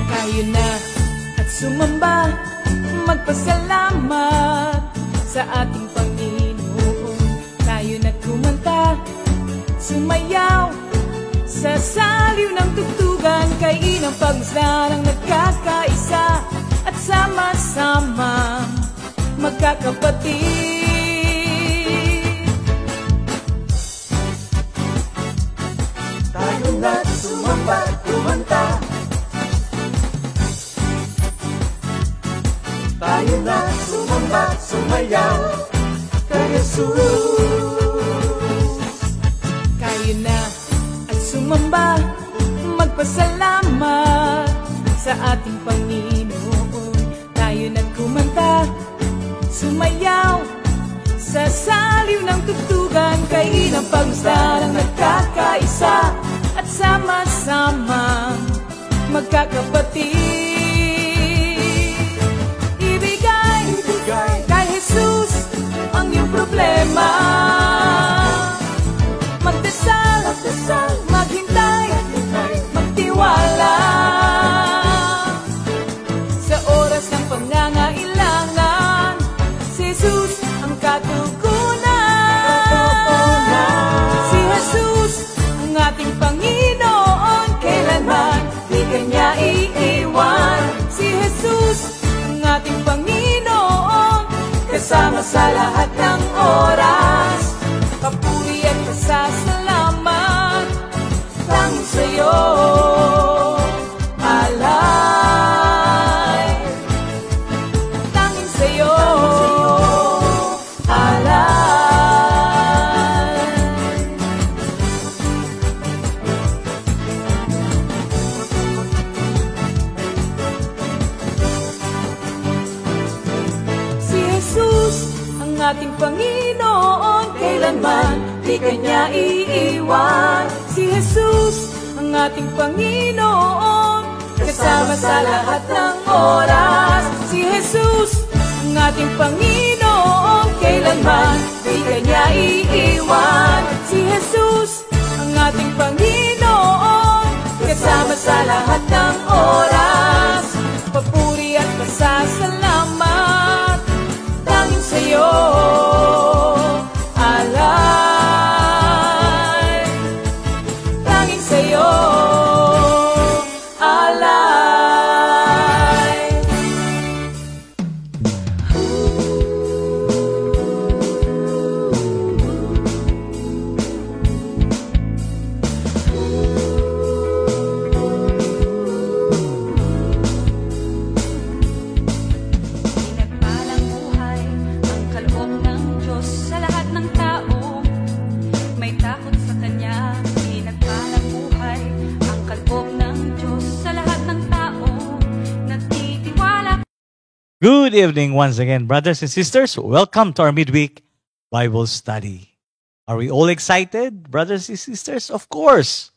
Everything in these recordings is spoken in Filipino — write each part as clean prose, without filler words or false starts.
Kayo na at sumamba, magpasalamat sa ating Panginoon. Tayo na kumanta, sumayaw sa saliw ng tugtugan, kay inang pagmasdarang nagkakaisa at sama-sama magkakapatid. Tayo na sumamba, kumanta, tayo na sumamba, sumayaw kay Jesus. Kayo na at sumamba, magpasalamat sa ating Panginoon. Tayo na kumanta, sumayaw sa saliw ng tugtugan, kay inang pagmasdarang nagkakaisa at sama-sama magkakapatid. Kay Jesus ang iyong problema, magdasal, maghintay, magtiwala. Sa oras ng pangangailangan, si Jesus ang katugunan. Si Jesus ang ating Panginoon, kailanman di kanya iiwan. Si Jesus ang ating Panginoon, kasama sa lahat ng oras. Papuri at pasasalamat tanging sa'yo, alay. Tanging sa'yo, alay. Si Jesus ang ating Panginoon, kailanman di kanya iiwan. Si Jesus ang ating Panginoon, kasama sa lahat ng oras. Si Jesus ang ating Panginoon, kailanman di kanya iiwan. Si Jesus ang ating Panginoon, kasama sa lahat ng oras. Papuri at pasasalamat tanging sa'yo, alay. Tanging sa'yo, alay. Pinagpalang buhay ang kaloob ng Diyos sa lahat ng tao. May takot sa Kanya. Pinagpalang buhay ang kaloob ng Diyos sa lahat ng tao. Nagtitiwala. Good evening once again, brothers and sisters. Welcome to our midweek Bible study. Are we all excited, brothers and sisters? Of course.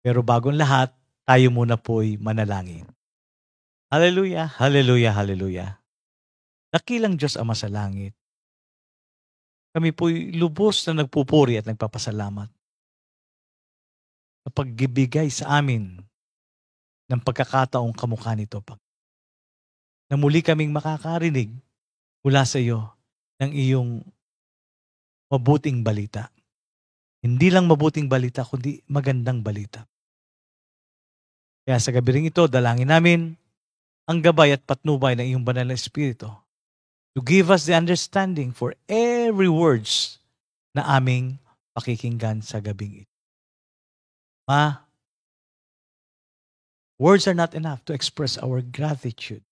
Pero bagong lahat, tayo muna po'y manalangin. Hallelujah, hallelujah, hallelujah. Dakilang Diyos Ama sa langit, kami po'y lubos na nagpupuri at nagpapasalamat sa pagbibigay sa amin ng pagkakataong kamukha nito, Pag. Na muli kaming makakarinig mula sa iyo ng iyong mabuting balita. Hindi lang mabuting balita, kundi magandang balita. Kaya sa gabi ring ito, dalangin namin ang gabay at patnubay ng iyong banal na Espiritu to give us the understanding for every words na aming pakikinggan sa gabing ito. Ma, words are not enough to express our gratitude.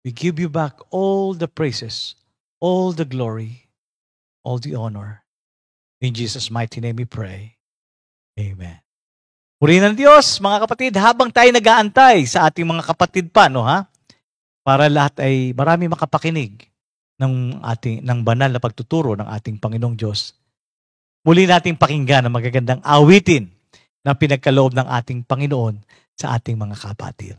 We give you back all the praises, all the glory, all the honor. In Jesus' mighty name we pray. Amen. Purihin ng Diyos, mga kapatid, habang tayo nag-aantay sa ating mga kapatid pa, no, ha? Para lahat ay marami makapakinig ng banal na pagtuturo ng ating Panginoong Diyos, muli nating pakinggan ang magagandang awitin na pinagkaloob ng ating Panginoon sa ating mga kapatid.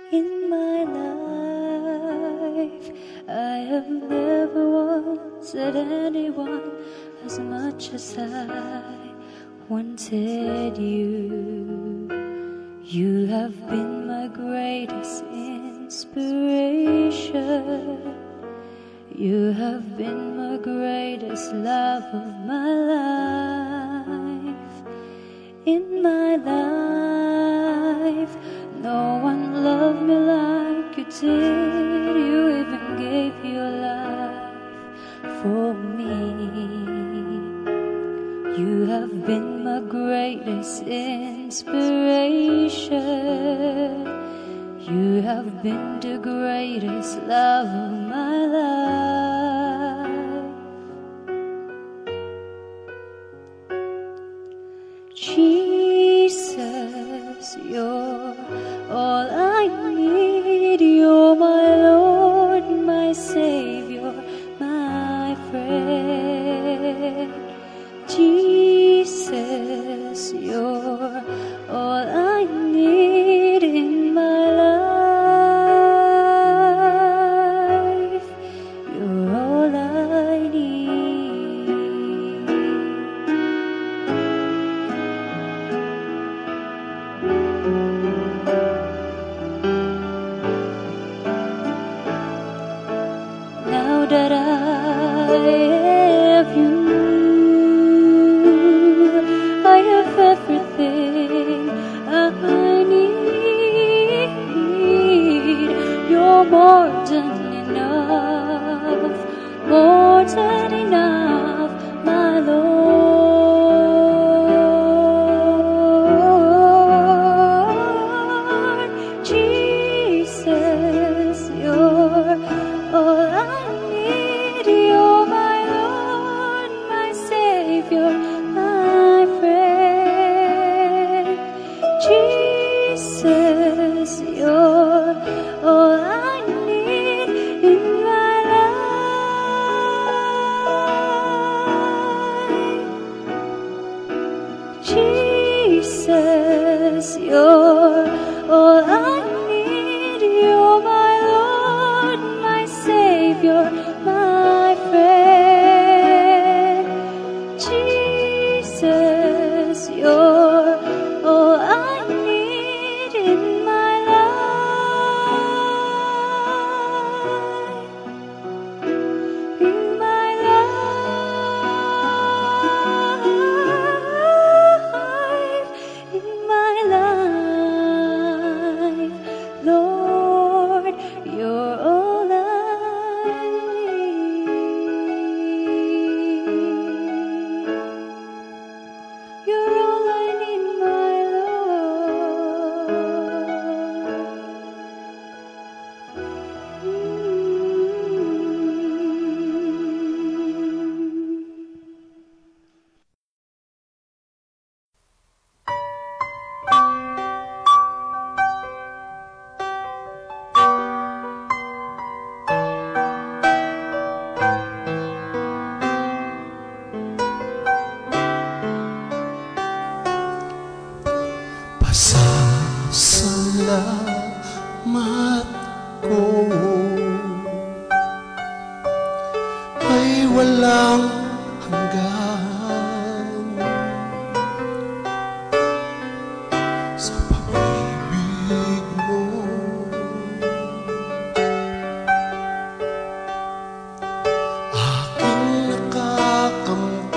In my life, I have never wanted anyone as much as I wanted you. You have been my greatest inspiration. You have been my greatest love of my life. In my life, no one loved me like you did. You even gave your life for me. You have been my greatest inspiration. You have been the greatest love of my life. Jesus, you're all I need. You're my Lord, my Savior, my friend. Jesus, you're all I need in my life. You're all I need. Now that I have you, I have everything I need. You're more than enough, more than enough, my Lord. Jesus, you're all I need. You're my Lord, my Savior, my friend. Jesus, you're all I need in my life. Jesus, you're all I need. You're my Lord, my Savior, my friend. Jesus, you're all I need in my life. In my life. In my life. Lord, you're all I need. You're all I need, my Pasasalamat ko ay walang hanggan sa pag-ibig mo. Aking nakakamtan,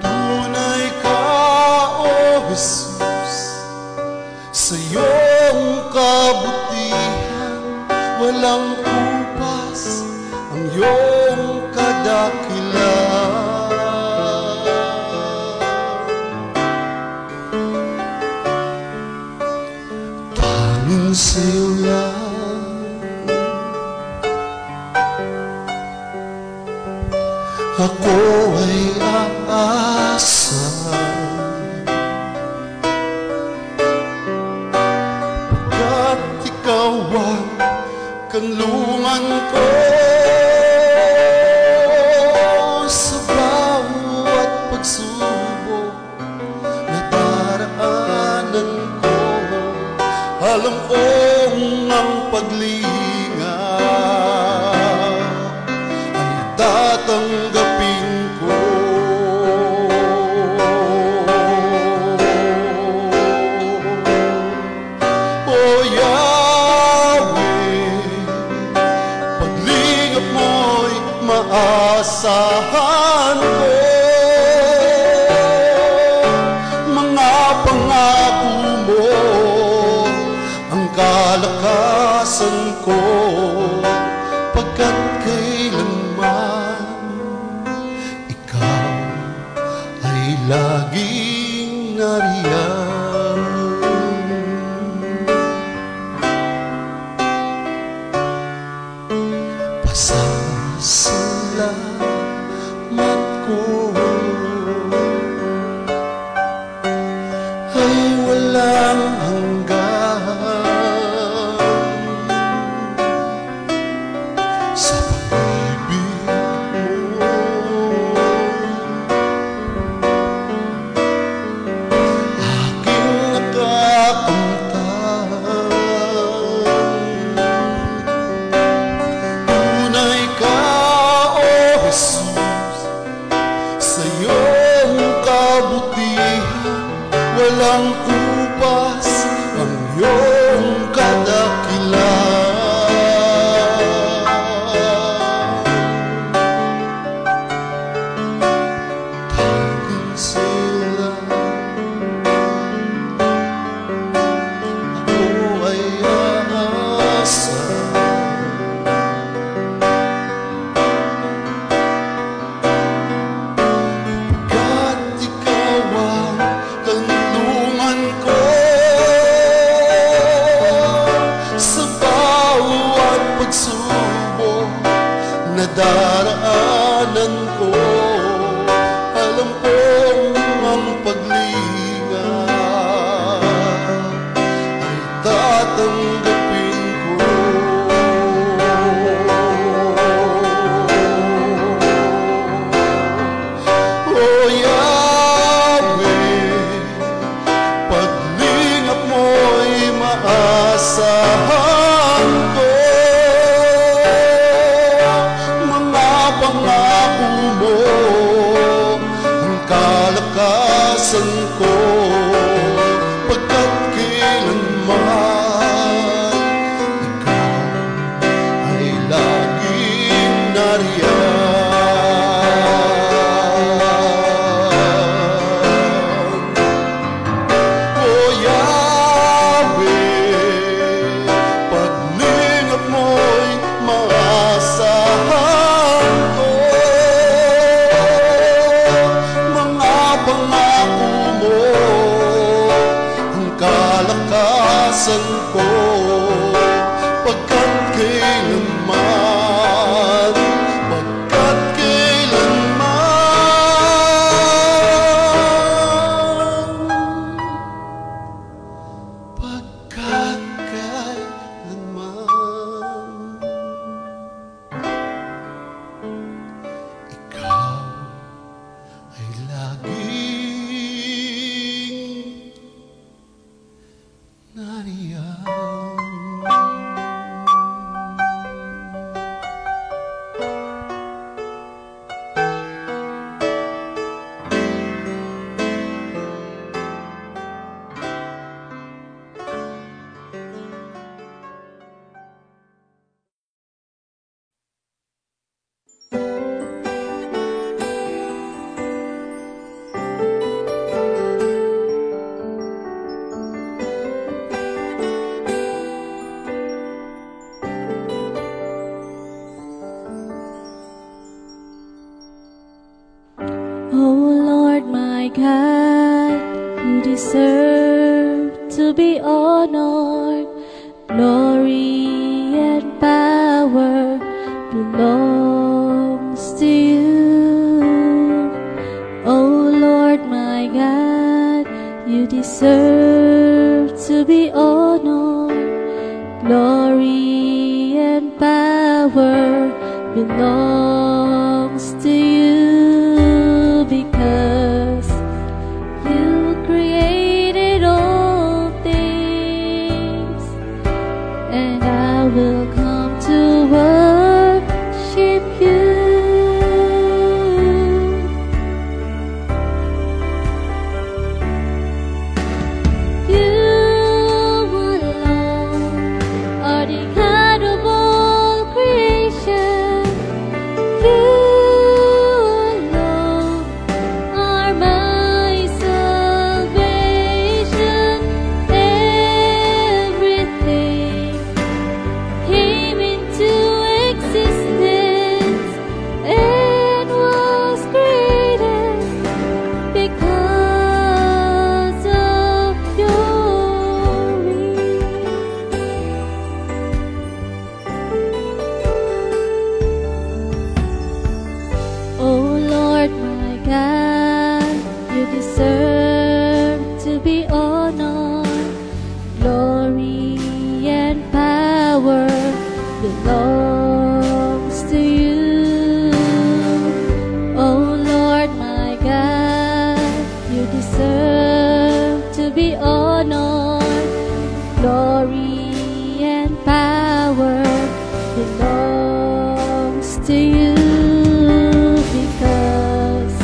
tunay ka, O Jesus, sa'yo walang kupas ang iyong kadakilan. Tanging sa'yo lang ako ay aasa. Pagkat ikaw ang kanlungan ko sa bawat pagsubok na daraanan ko. Alam kong ang paglinga ay tatanggapin ko. O Yahweh, paglingap mo'y maasahan ko. Mga pangako mo ang kalakasan ko, pagkat kailanman ikaw ay laging nariyan. Pasasalamat ko ay walang hanggan sa pag-ibig mo. Aking nakakamtan, tunay ka, O Jesus, sa iyong kabutihan walang kupas ang iyong kadakilan. Tanging sa'yo ako ay aasa. Pagkat ikaw ang kanlungan ko sa bawat pagsubok na daraanan ko. Alam kong ang paglinga ay tatanggapin ko. O Yahweh, paglingap mo'y maasahan ko. Mga pangako mo ang kalakasan ko, pagkat kailanman ikaw ay laging nariyan. O Yahweh, paglingap mo'y maasahan ko. Mga pangako mo ang kalakasan ko, pagkat kailanman, pagkat kailanman, pagkat kailanman ikaw ay laging nariyan. my God, you deserve to be honored. Glory and power belongs to you. Oh Lord, my God, you deserve to be honored. Glory and power belongs to you, because you created all things, and I will come to worship you. You alone are the God of all creation. You alone are my salvation. Everything came into existence and was created because of your will. Oh Lord, my God, you deserve to be honored. Glory and power belongs to you. Oh Lord, my God, you deserve to be honored. Glory and power belongs to you, because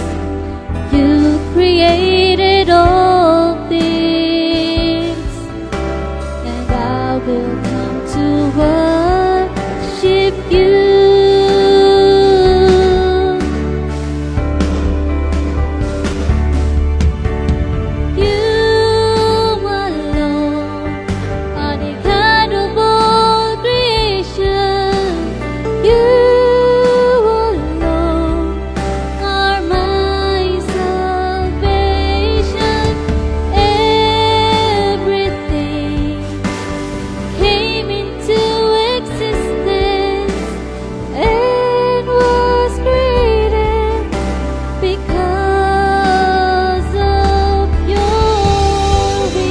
you created all things, and I will come to worship you. You alone are the God of all creation. You alone are my salvation. Everything came into existence and was created because of your will.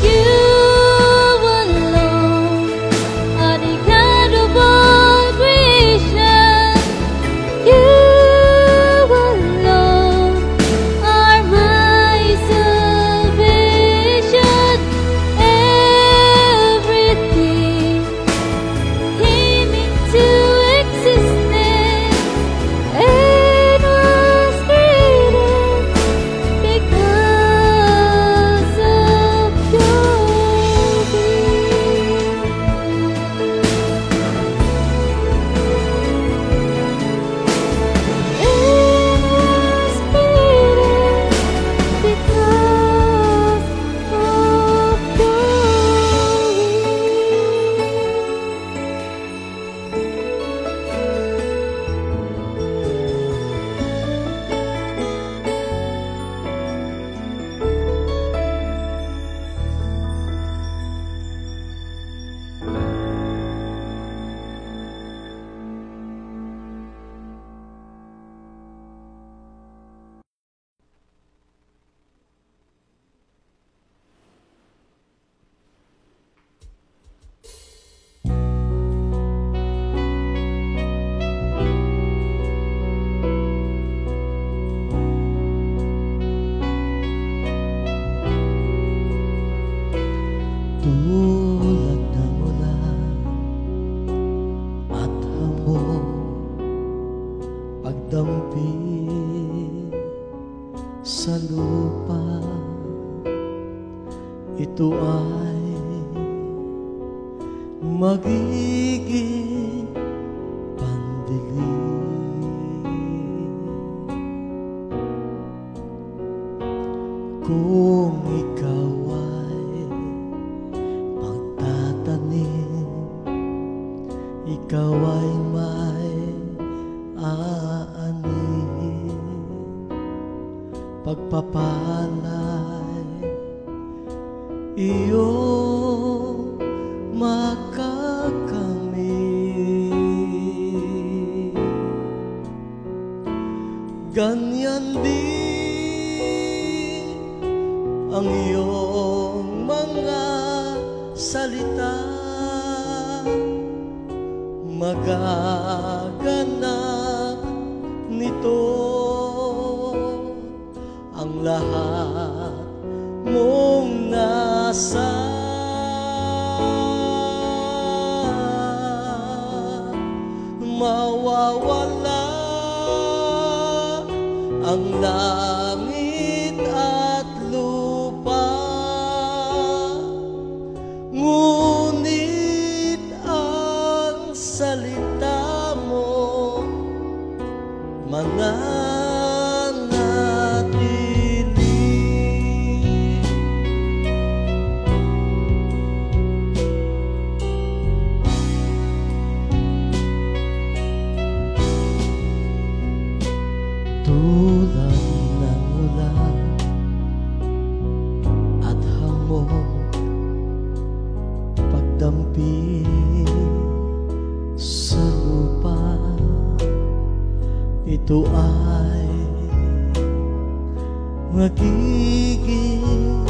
You alone are the God of all creation. You alone are my salvation. Everything came into existence and was created because of your tulad ng ulan at hamog, pagdampi sa lupa, ito ay magiging pandilim. Kung ikaw ay ikaw ay may aanin, pagpapalay iyong makakamit. Ganyan din ang iyong mga salita, magaganap nito ang lahat mong nasa. Mawawala ang langit at lupa, ngunit ang salita mo mananatili. Tulad ng ulan at hamog, pagdampi sa lupa, ito ay magiging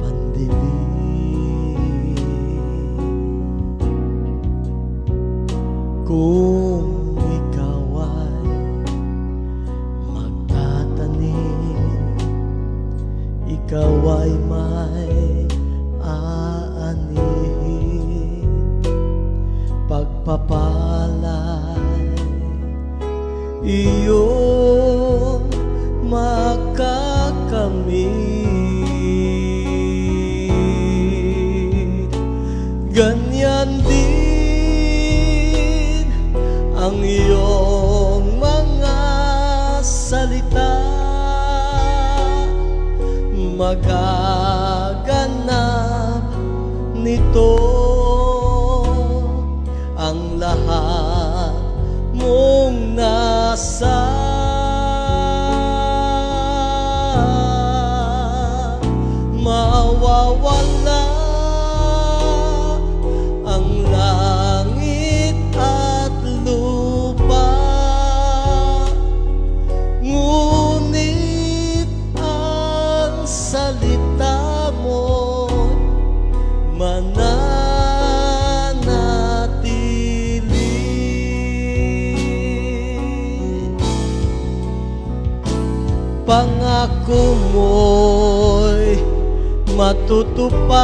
pandilig. Kung ikaw ay magtatanim, ikaw ay may aanihin, pagpapalay iyong makakamit. Ganyan din ang iyong mga salita, magaganap nito ang lahat mong nasa. Mawawala ang langit at lupa, ngunit ang salita mo mananatili. Pangako mo'y matutupad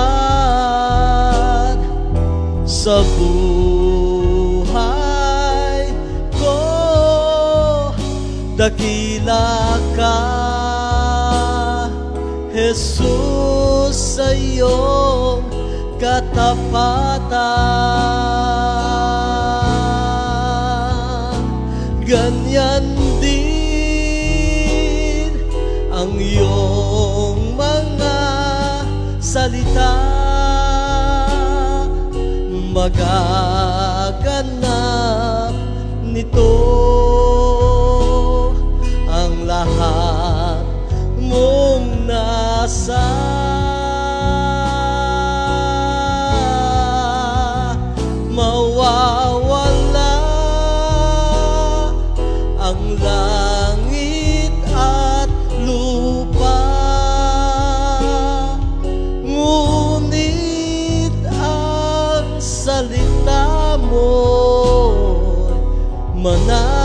sa buhay ko. Dakila ka, Jesus, sa iyong katapatan. Ganyan din ang iyong mga salita, magaganap nito ang lahat mong nasa. Mawawala ang langit at lupa, ngunit ang salita mo mananatili.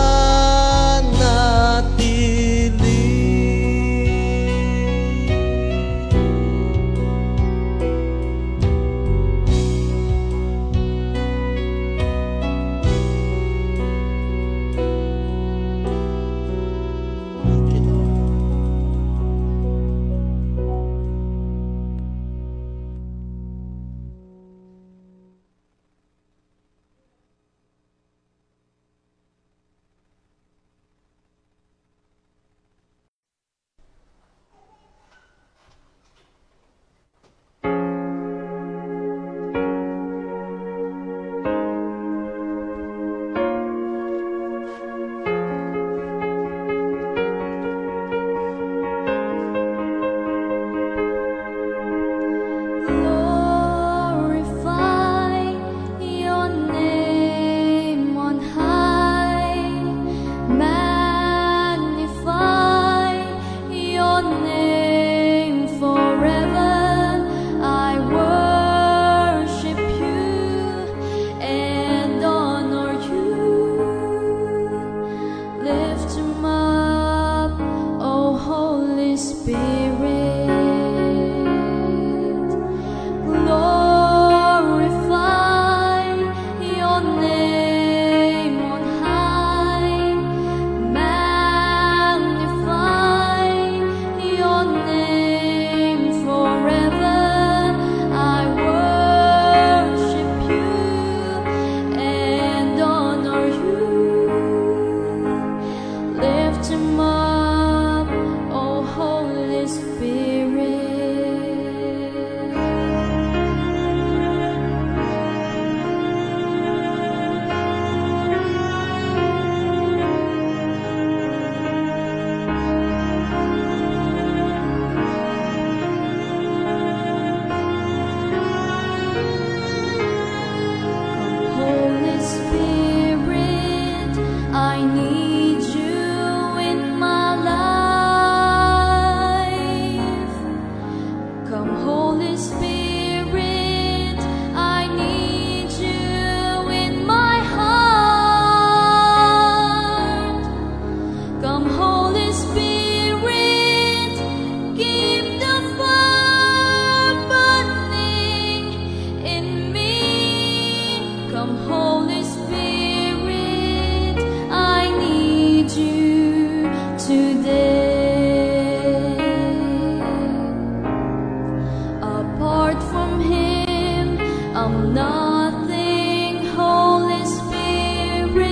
nothing, Holy Spirit.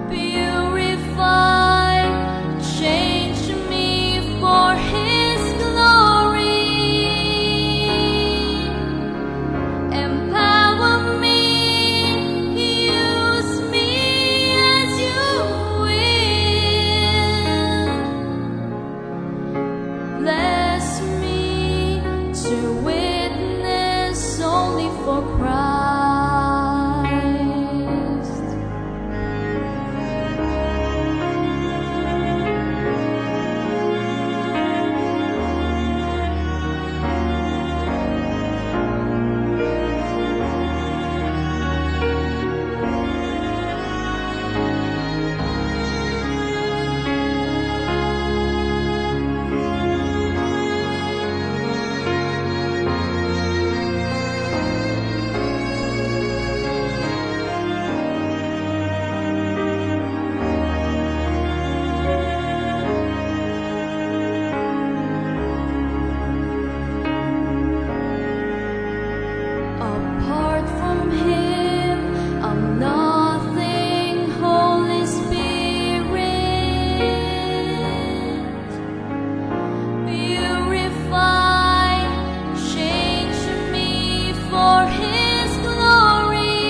Purify, change me for His glory. Empower me, use me as you will. Bless me to witness only for Christ. Apart from Him, I'm nothing, Holy Spirit. Purify, change me for His glory.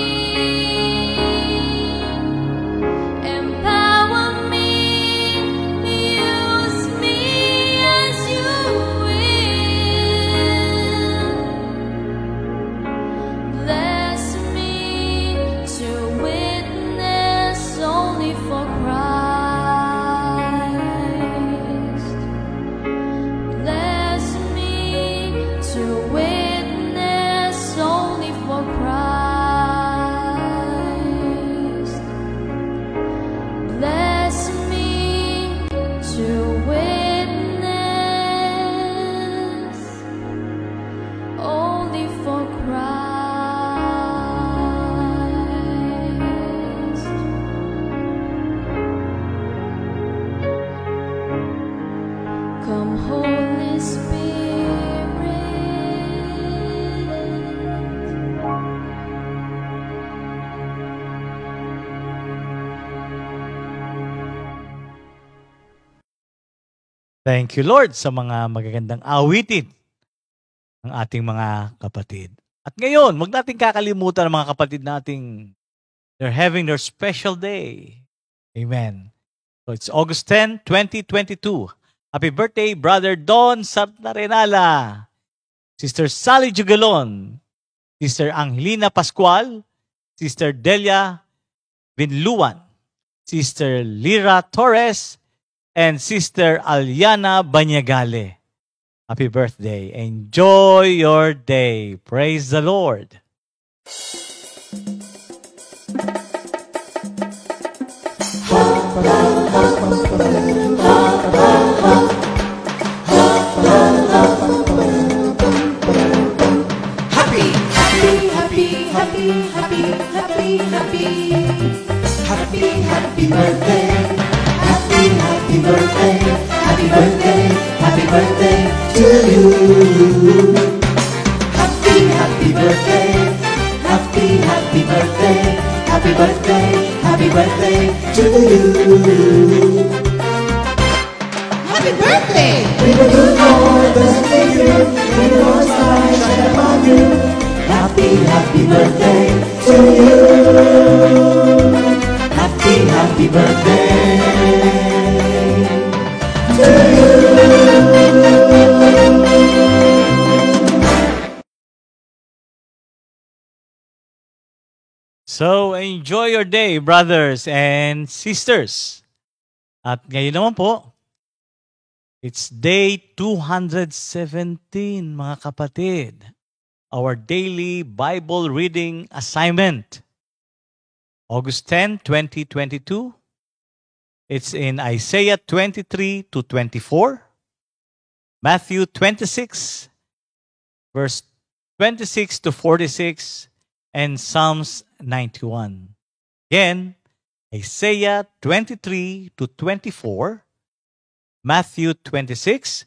Empower me, use me as you will. Bless me to witness only for Christ. Bless me to witness only for Christ. Bless me to witness only for Christ. Come, Holy Spirit. Thank you, Lord, sa mga magagandang awitin ng ating mga kapatid. At ngayon, wag nating kakalimutan ang mga kapatid nating they're having their special day. Amen. So it's August 10, 2022. Happy birthday, Brother Don Sarnarenala, Sister Sally Jugalon, Sister Angelina Pascual, Sister Delia Vinluan, Sister Lira Torres, and Sister Aliana Banyagale. Happy birthday. Enjoy your day. Praise the Lord. Happy, happy, happy, happy, happy, happy, happy. Happy, happy birthday. Happy, happy birthday. Happy birthday. Happy birthday to you. Happy, happy birthday. Happy, happy birthday. Happy birthday. Happy birthday to you. Happy birthday! We will do more than thank you. We will shine upon you. Happy, happy birthday to you. Happy, happy birthday to you. So, enjoy your day, brothers and sisters. At ngayon naman po, it's day 217, mga kapatid. Our daily Bible reading assignment. August 10, 2022. It's in Isaiah 23 to 24, Matthew 26, verse 26 to 46, and Psalms 91. Again, Isaiah 23 to 24, Matthew 26,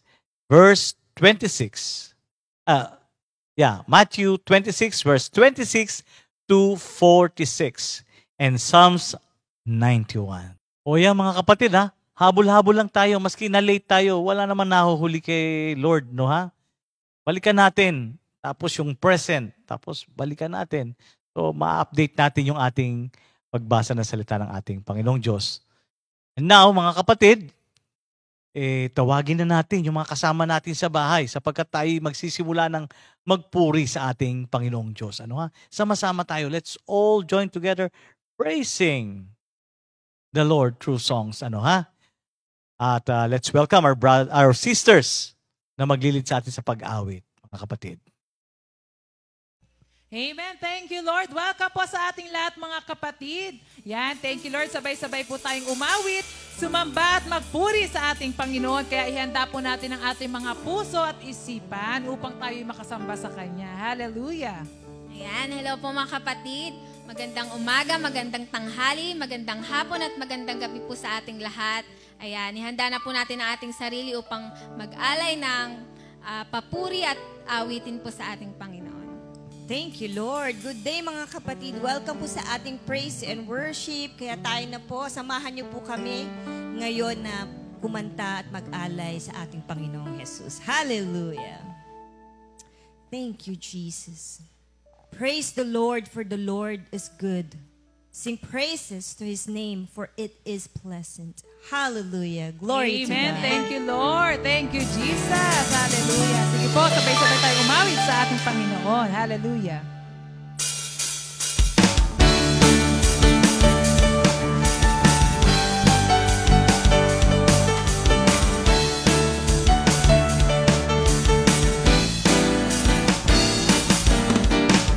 verse 26. Matthew 26, verse 26 to 46. And Psalms 91. O yan mga kapatid ha, habol-habol lang tayo, maski na late tayo, wala naman nahuhuli kay Lord, no ha? Balikan natin, tapos yung present, tapos balikan natin. So ma-update natin yung ating pagbasa ng salita ng ating Panginoong Diyos. And now, mga kapatid, tawagin na natin yung mga kasama natin sa bahay sapagkat tayo magsisimula ng magpuri sa ating Panginoong Diyos. Ano ha? Sama-sama tayo. Let's all join together praising the Lord through songs. Ano ha? At let's welcome our sisters na maglilid sa atin sa pag-awit, mga kapatid. Amen. Thank you, Lord. Welcome po sa ating lahat, mga kapatid. Yan, thank you, Lord. Sabay-sabay po tayong umawit, sumamba at magpuri sa ating Panginoon. Kaya ihanda po natin ang ating mga puso at isipan upang tayo makasamba sa Kanya. Hallelujah. Ayan, hello po mga kapatid. Magandang umaga, magandang tanghali, magandang hapon at magandang gabi po sa ating lahat. Ayan, ihanda na po natin ang ating sarili upang mag-alay ng papuri at awitin po sa ating Panginoon. Thank you, Lord. Good day, mga kapatid. Welcome po sa ating praise and worship. Kaya tayo na po, samahan niyo po kami ngayon na kumanta at mag-alay sa ating Panginoong Jesus. Hallelujah. Thank you, Jesus. Praise the Lord, for the Lord is good. Sing praises to His name, for it is pleasant. Hallelujah. Glory to Amen. God. Thank you, Lord. Thank you, Jesus. Hallelujah. Sige po, sabay-sabay tayo umawit sa ating Panginoon. Hallelujah.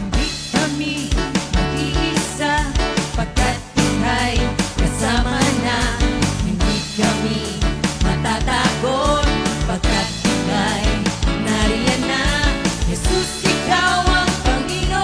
Hindi kami mag-iisa pagkat ika'y kasama na. Hindi kami matatagon pagkat ika'y nariyan na. Jesus, ikaw ang Panginoon.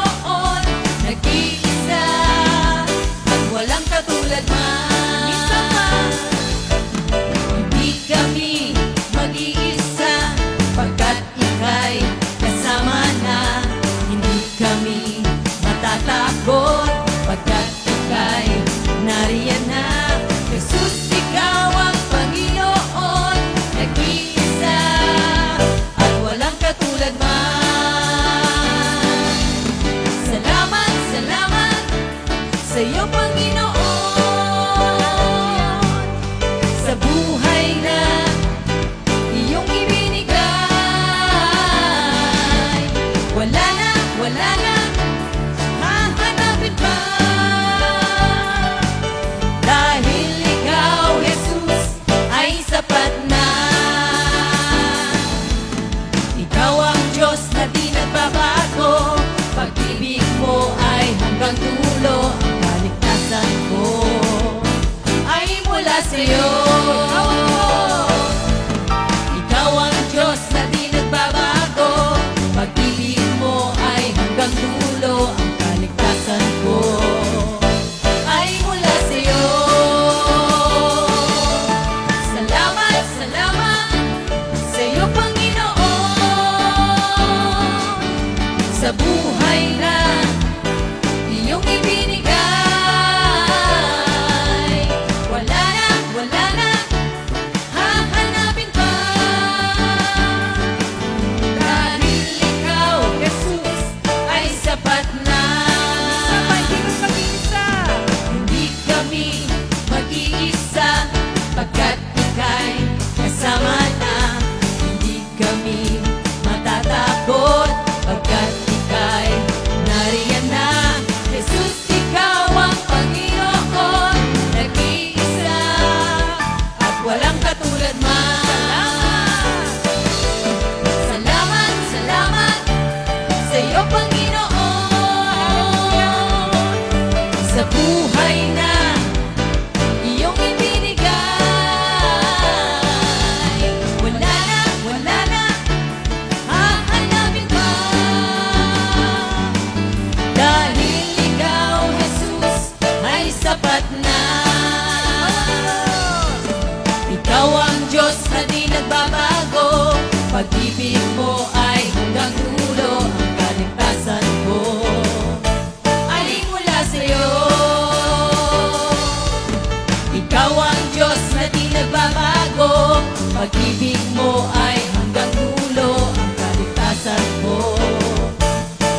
pag-ibig mo ay hanggang dulo. Ang kaligtasan ko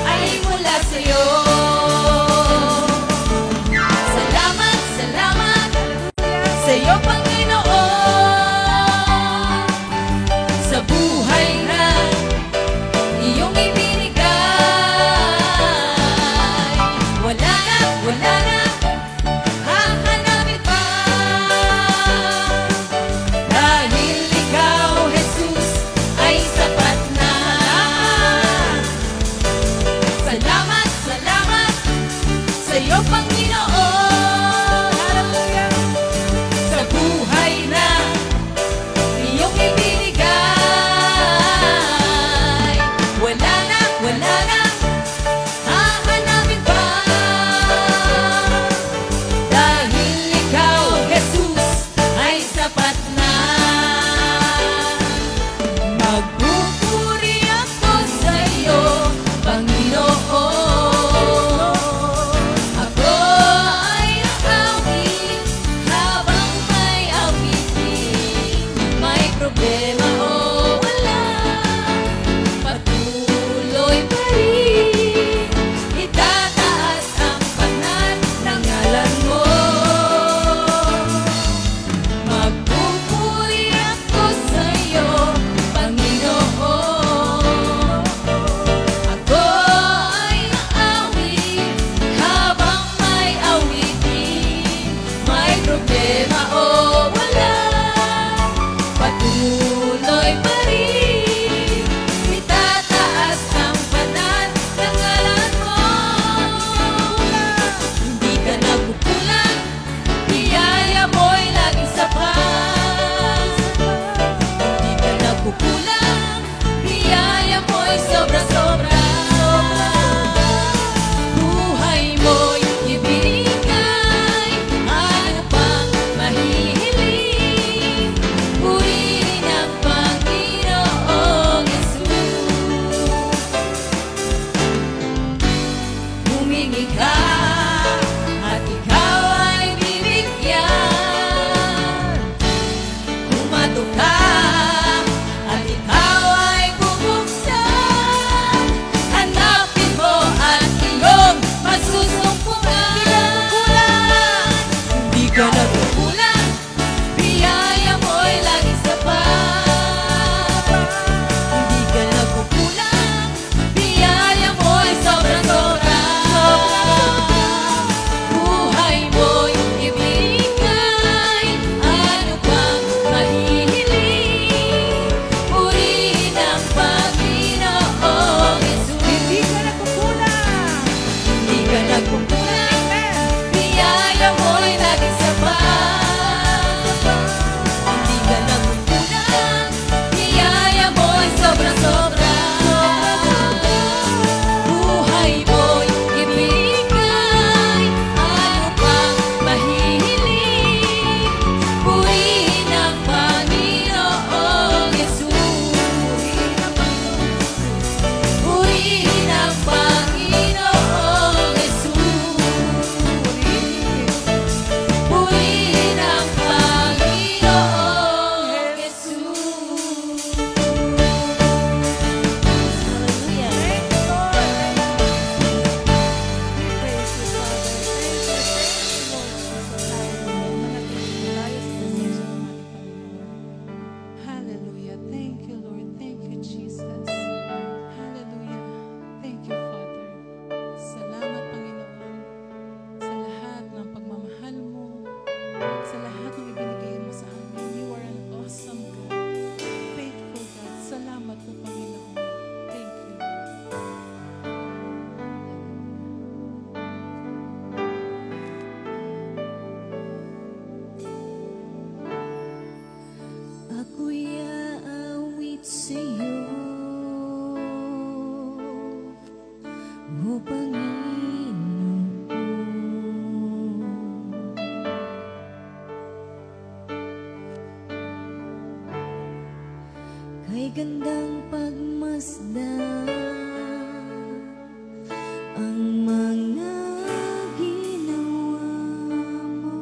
ay mula sa'yo. Salamat, salamat sa'yo, Panginoon, sa buhay na iyong ibinigay. Wala na hahanapin pa, dahil ikaw, Jesus, ay sapat na. Salamat, salamat sa'yo, Panginoon, sa buhay na iyong ibinigay. Wala na hahanapin pa, dahil ikaw, Jesus, ay sapat na. Magpupuri ako sa'yo, Panginoon. Ako ay aawit habang may awitin. May problema o wala, patuloy pa rin itataas ang banal na ngalan mo. Magpupuri ako sa'yo, Panginoon. Ako ay aawit habang may awitin. May problema o wala, patuloy pa rin itataas ang banal na ngalan mo. Hindi ka nagkukulang, biyaya mo'y laging sapat. Hindi ka nagkukulang, biyaya mo'y sobra-sobra. Buhay mo'y ibinigay, ano pang mahihiling? Purihin ang Panginoong Jesus. Humingi ka at ikaw ay bibigyan. Kumatok ka at ikaw ay bubuksan. Hanapin mo at iyong masusumpungan. Hindi ka nagkukulang, biyaya mo'y laging sapat. Hindi ka nagkukulang, biyaya mo'y sobra-sobra. Buhay mo'y ibigay, ano pang mahihiling? Purihin ang Panginoong Jesus. Hindi ka nagkukulang, biyaya mo'y laging sapat. Hindi ka nagkukulang, biyaya mo'y sobra-sobra. Buhay mo'y ibigay, ano pang mahihiling? Purihin ang Panginoong Jesus. Purihin ang Panginoong Jesus. Purihin ang Panginoong Jesus. Hallelujah. Thank you, Lord. Thank you, Jesus. Hallelujah. Thank you, Father. Salamat, Panginoon, sa lahat ng pagmamahal mo, sa lahat ng ibinigay mo sa amin. You are an awesome God, faithful God. Salamat po, Panginoon. Thank you, Lord. Ako'y aawit sa'yo, O Panginoon. Kay gandang pagmasdan ang mga ginawa mo.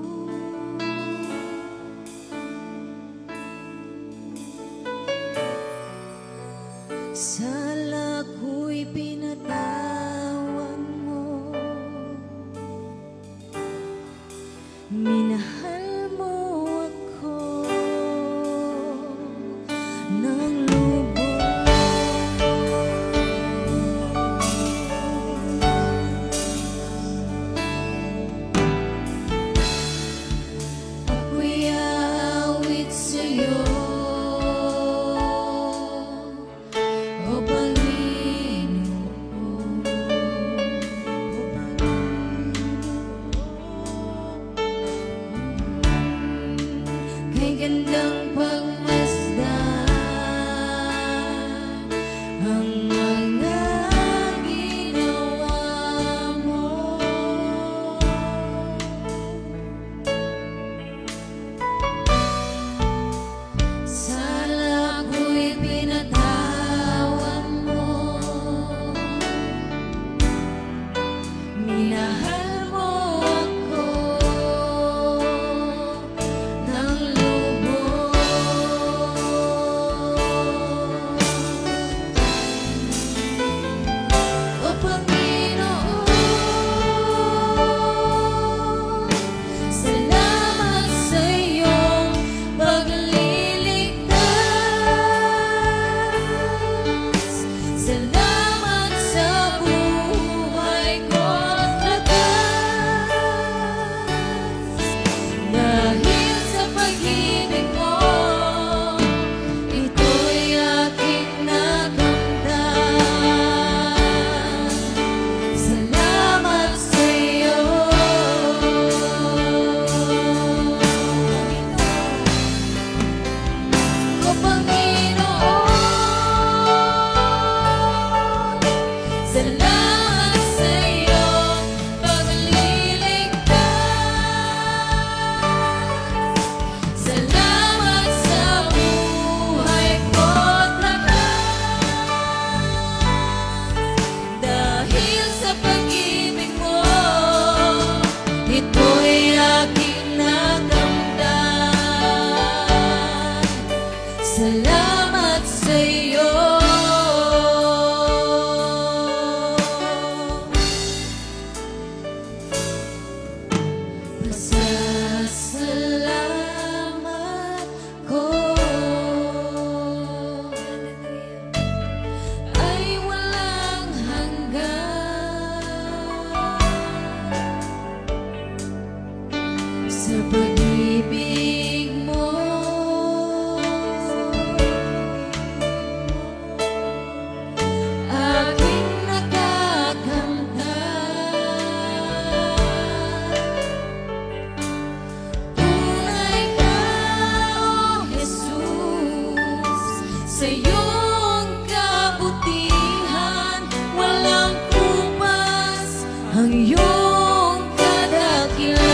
ang iyong kadakilaan.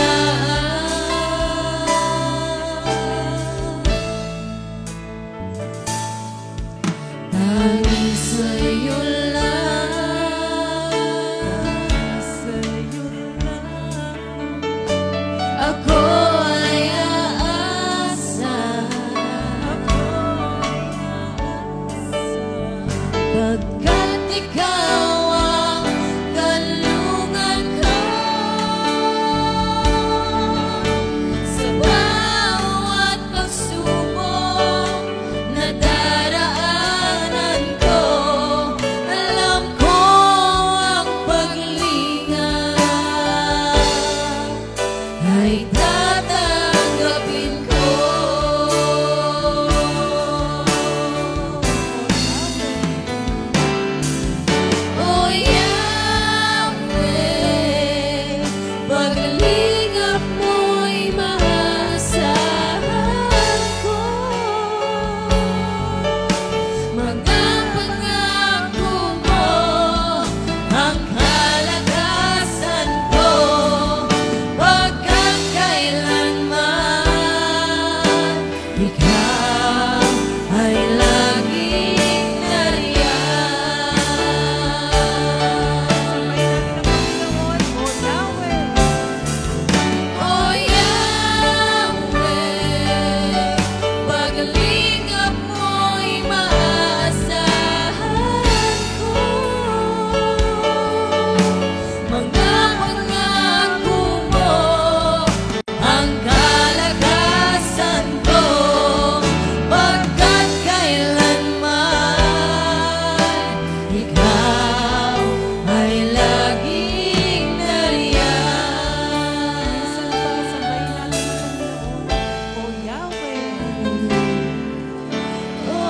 Tanging sa'yo lang, ako ay aasa. Pagkat ikaw ang kalungan ko, sa bawat pagsubok na daraanan ko, alam ko ang paglinga ay tatanggapin ko. O Yahweh, paglingap mo'y maasahan ko. Mga pangako mo ang kalakasan ko, pagkat kailanman ikaw ay laging nariyan. O Yahweh, paglingap mo'y maasahan ko. Mga pangako mo ang kalakasan ko, pagkat kailanman ikaw ay laging nariyan. O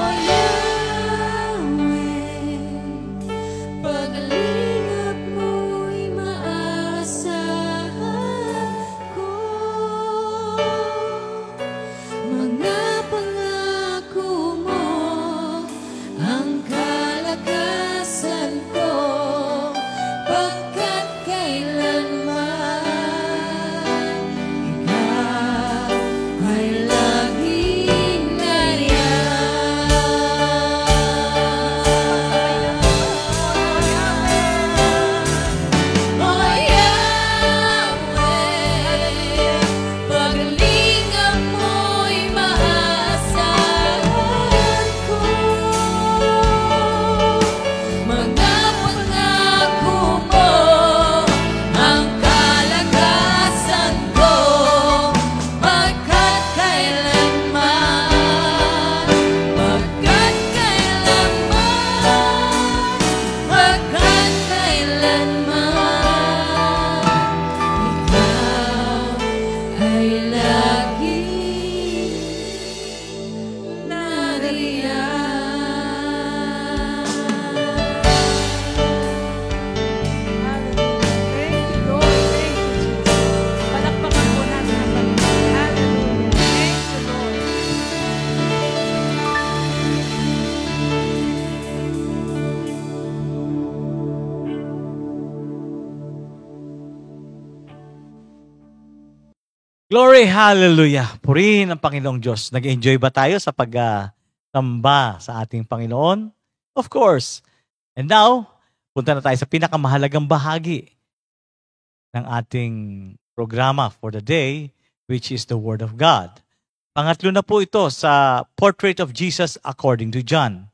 Yahweh, paglingap mo'y maasahan ko. Mga pangako mo ang kalakasan ko, pagkat kailanman ikaw ay laging nariyan. O Yahweh, paglingap mo'y maasahan ko. Mga pangako mo ang kalakasan ko, pagkat kailanman ikaw ay laging Thank you, Lord. Thank you, Jesus. Palakpakan po natin ang Panginoon. Hallelujah. Thank you, Lord. Glory, hallelujah. Purihin ang Panginoong Diyos. Nag-enjoy ba tayo sa pag-tamba sa ating Panginoon? Of course. And now, punta na tayo sa pinakamahalagang bahagi ng ating programa for the day, which is the Word of God. Pangatlo na po ito sa Portrait of Jesus according to John.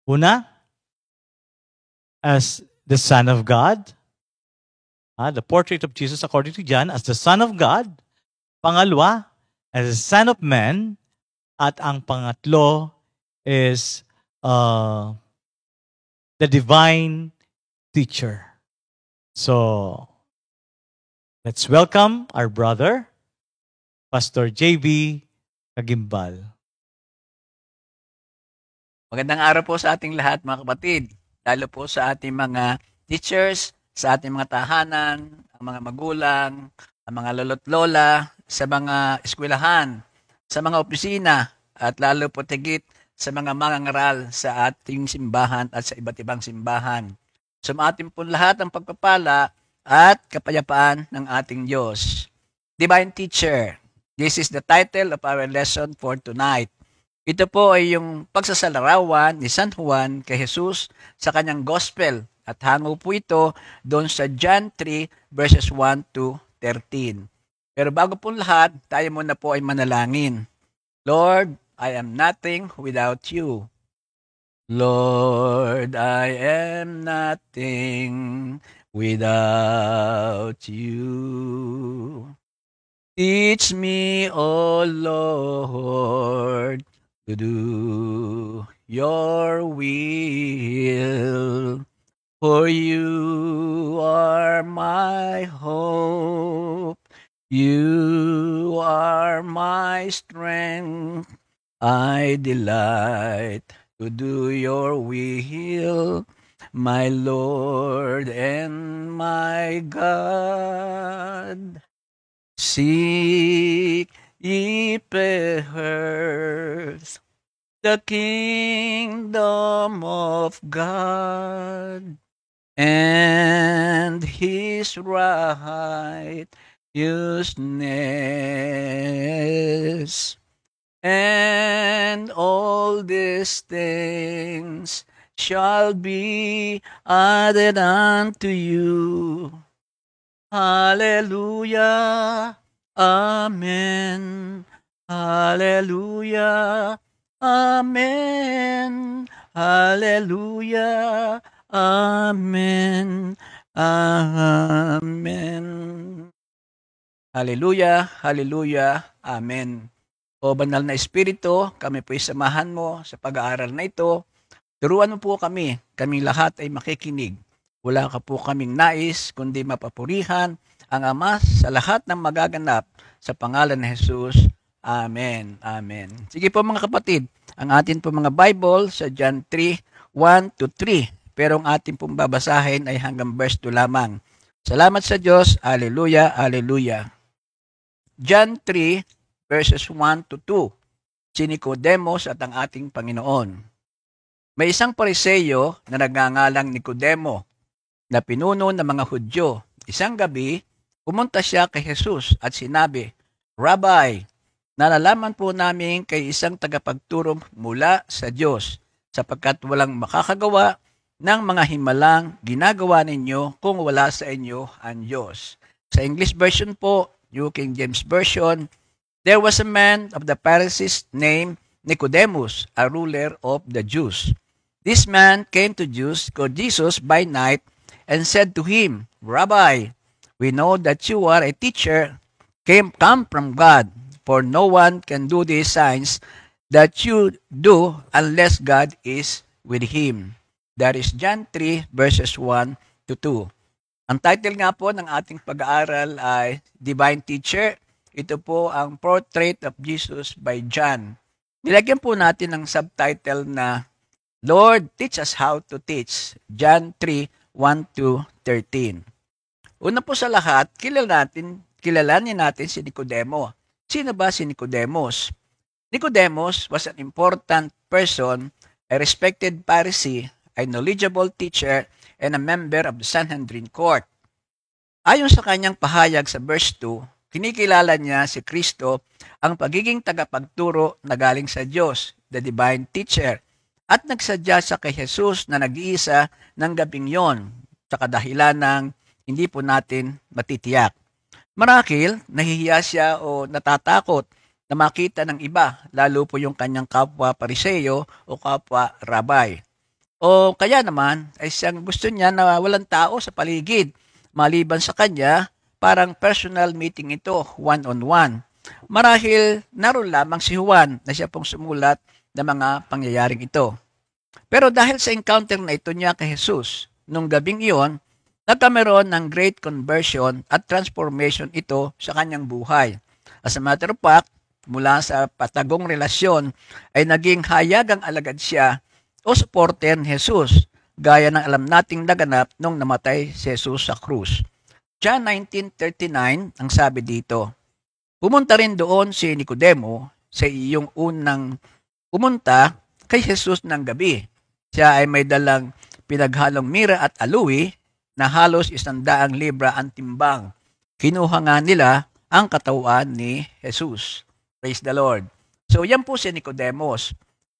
Una, as the Son of God. The Portrait of Jesus according to John as the Son of God. Pangalawa, as a Son of Man. At ang pangatlo is the Divine Teacher. So, let's welcome our brother, Pastor J.B. Kagimbal. Magandang araw po sa ating lahat, mga kapatid. Lalo po sa ating mga teachers, sa ating mga tahanan, ang mga magulang, ang mga lolo't lola, sa mga eskwelahan, sa mga opisina, at lalo po tigit sa mga mangangaral sa ating simbahan at sa iba't ibang simbahan. Sumatin po lahat ang pagpapala at kapayapaan ng ating Diyos. Divine Teacher, this is the title of our lesson for tonight. Ito po ay yung pagsasalarawan ni San Juan kay Jesus sa kanyang gospel at hango po ito doon sa John 3 verses 1 to 13. Pero bago po lahat, tayo muna po ay manalangin. Lord, I am nothing without you. Lord, I am nothing without you. Teach me, O Lord, to do your will. For you are my hope. You are my strength. I delight to do your will, my Lord and my God. Seek ye first the kingdom of God and his righteousness. And all these things shall be added unto you. Hallelujah. Amen. Hallelujah. Amen. Hallelujah. Amen. Amen. Hallelujah. Hallelujah. Amen. O Banal na Espiritu, kami po'y samahan mo sa pag-aaral na ito. Turuan mo po kami, kaming lahat ay makikinig. Wala ka po kaming nais, kundi mapapurihan ang Ama sa lahat ng magaganap sa pangalan ni Jesus. Amen. Amen. Sige po mga kapatid, ang atin po mga Bible sa John 3, 1 to 3. Pero ang atin pong babasahin ay hanggang verse 2 lamang. Salamat sa Diyos. Hallelujah. Hallelujah. John 3, verses 1 to 2. Si Nicodemus at ang ating Panginoon. May isang Pariseyo na nagngangalang Nicodemo na pinuno ng mga Hudyo. Isang gabi, pumunta siya kay Jesus at sinabi, Rabbi, nalalaman po namin kay isang tagapagturo mula sa Diyos sapagkat walang makakagawa ng mga himalang ginagawa ninyo kung wala sa inyo ang Diyos. Sa English version po, New King James Version, there was a man of the Pharisees named Nicodemus, a ruler of the Jews. This man came to Jesus by night and said to him, Rabbi, we know that you are a teacher, come from God, for no one can do these signs that you do unless God is with him. That is John 3 verses 1 to 2. Ang title nga po ng ating pag-aaral ay Divine Teacher. Ito po ang Portrait of Jesus by John. Nilagyan po natin ng subtitle na Lord, Teach Us How to Teach. John 3, 1 to 13. Una po sa lahat, kilalanin natin si Nicodemo. Sino ba si Nicodemus? Nicodemus was an important person, a respected Pharisee, a knowledgeable teacher, and a member of the Sanhedrin court. Ayon sa kanyang pahayag sa verse 2, kinikilala niya si Kristo ang pagiging tagapagturo na galing sa Diyos, the divine teacher, at nagsadya sa kay Jesus na nag-iisa ng gabing yon sa kadahilan ng hindi po natin matitiyak. Marahil, nahihiya siya o natatakot na makita ng iba, lalo po yung kanyang kapwa Pariseyo o kapwa Rabbi. O kaya naman ay siyang gusto niya na walang tao sa paligid. Maliban sa kanya, parang personal meeting ito, one-on-one. Marahil naroon lamang si Juan na siya pong sumulat ng mga pangyayaring ito. Pero dahil sa encounter na ito niya kay Jesus, nung gabing iyon, nagkameron ng great conversion at transformation ito sa kanyang buhay. As a matter of fact, mula sa patagong relasyon ay naging hayagang alagad siya o supporter ni Jesus, gaya ng alam nating naganap nung namatay si Jesus sa krus. John 19:39, ang sabi dito, pumunta rin doon si Nicodemo sa iyong unang pumunta kay Jesus ng gabi. Siya ay may dalang pinaghalong mira at aluwi, na halos 100 libra ang timbang. Kinuha nga nila ang katawan ni Jesus. Praise the Lord. So yan po si Nicodemus.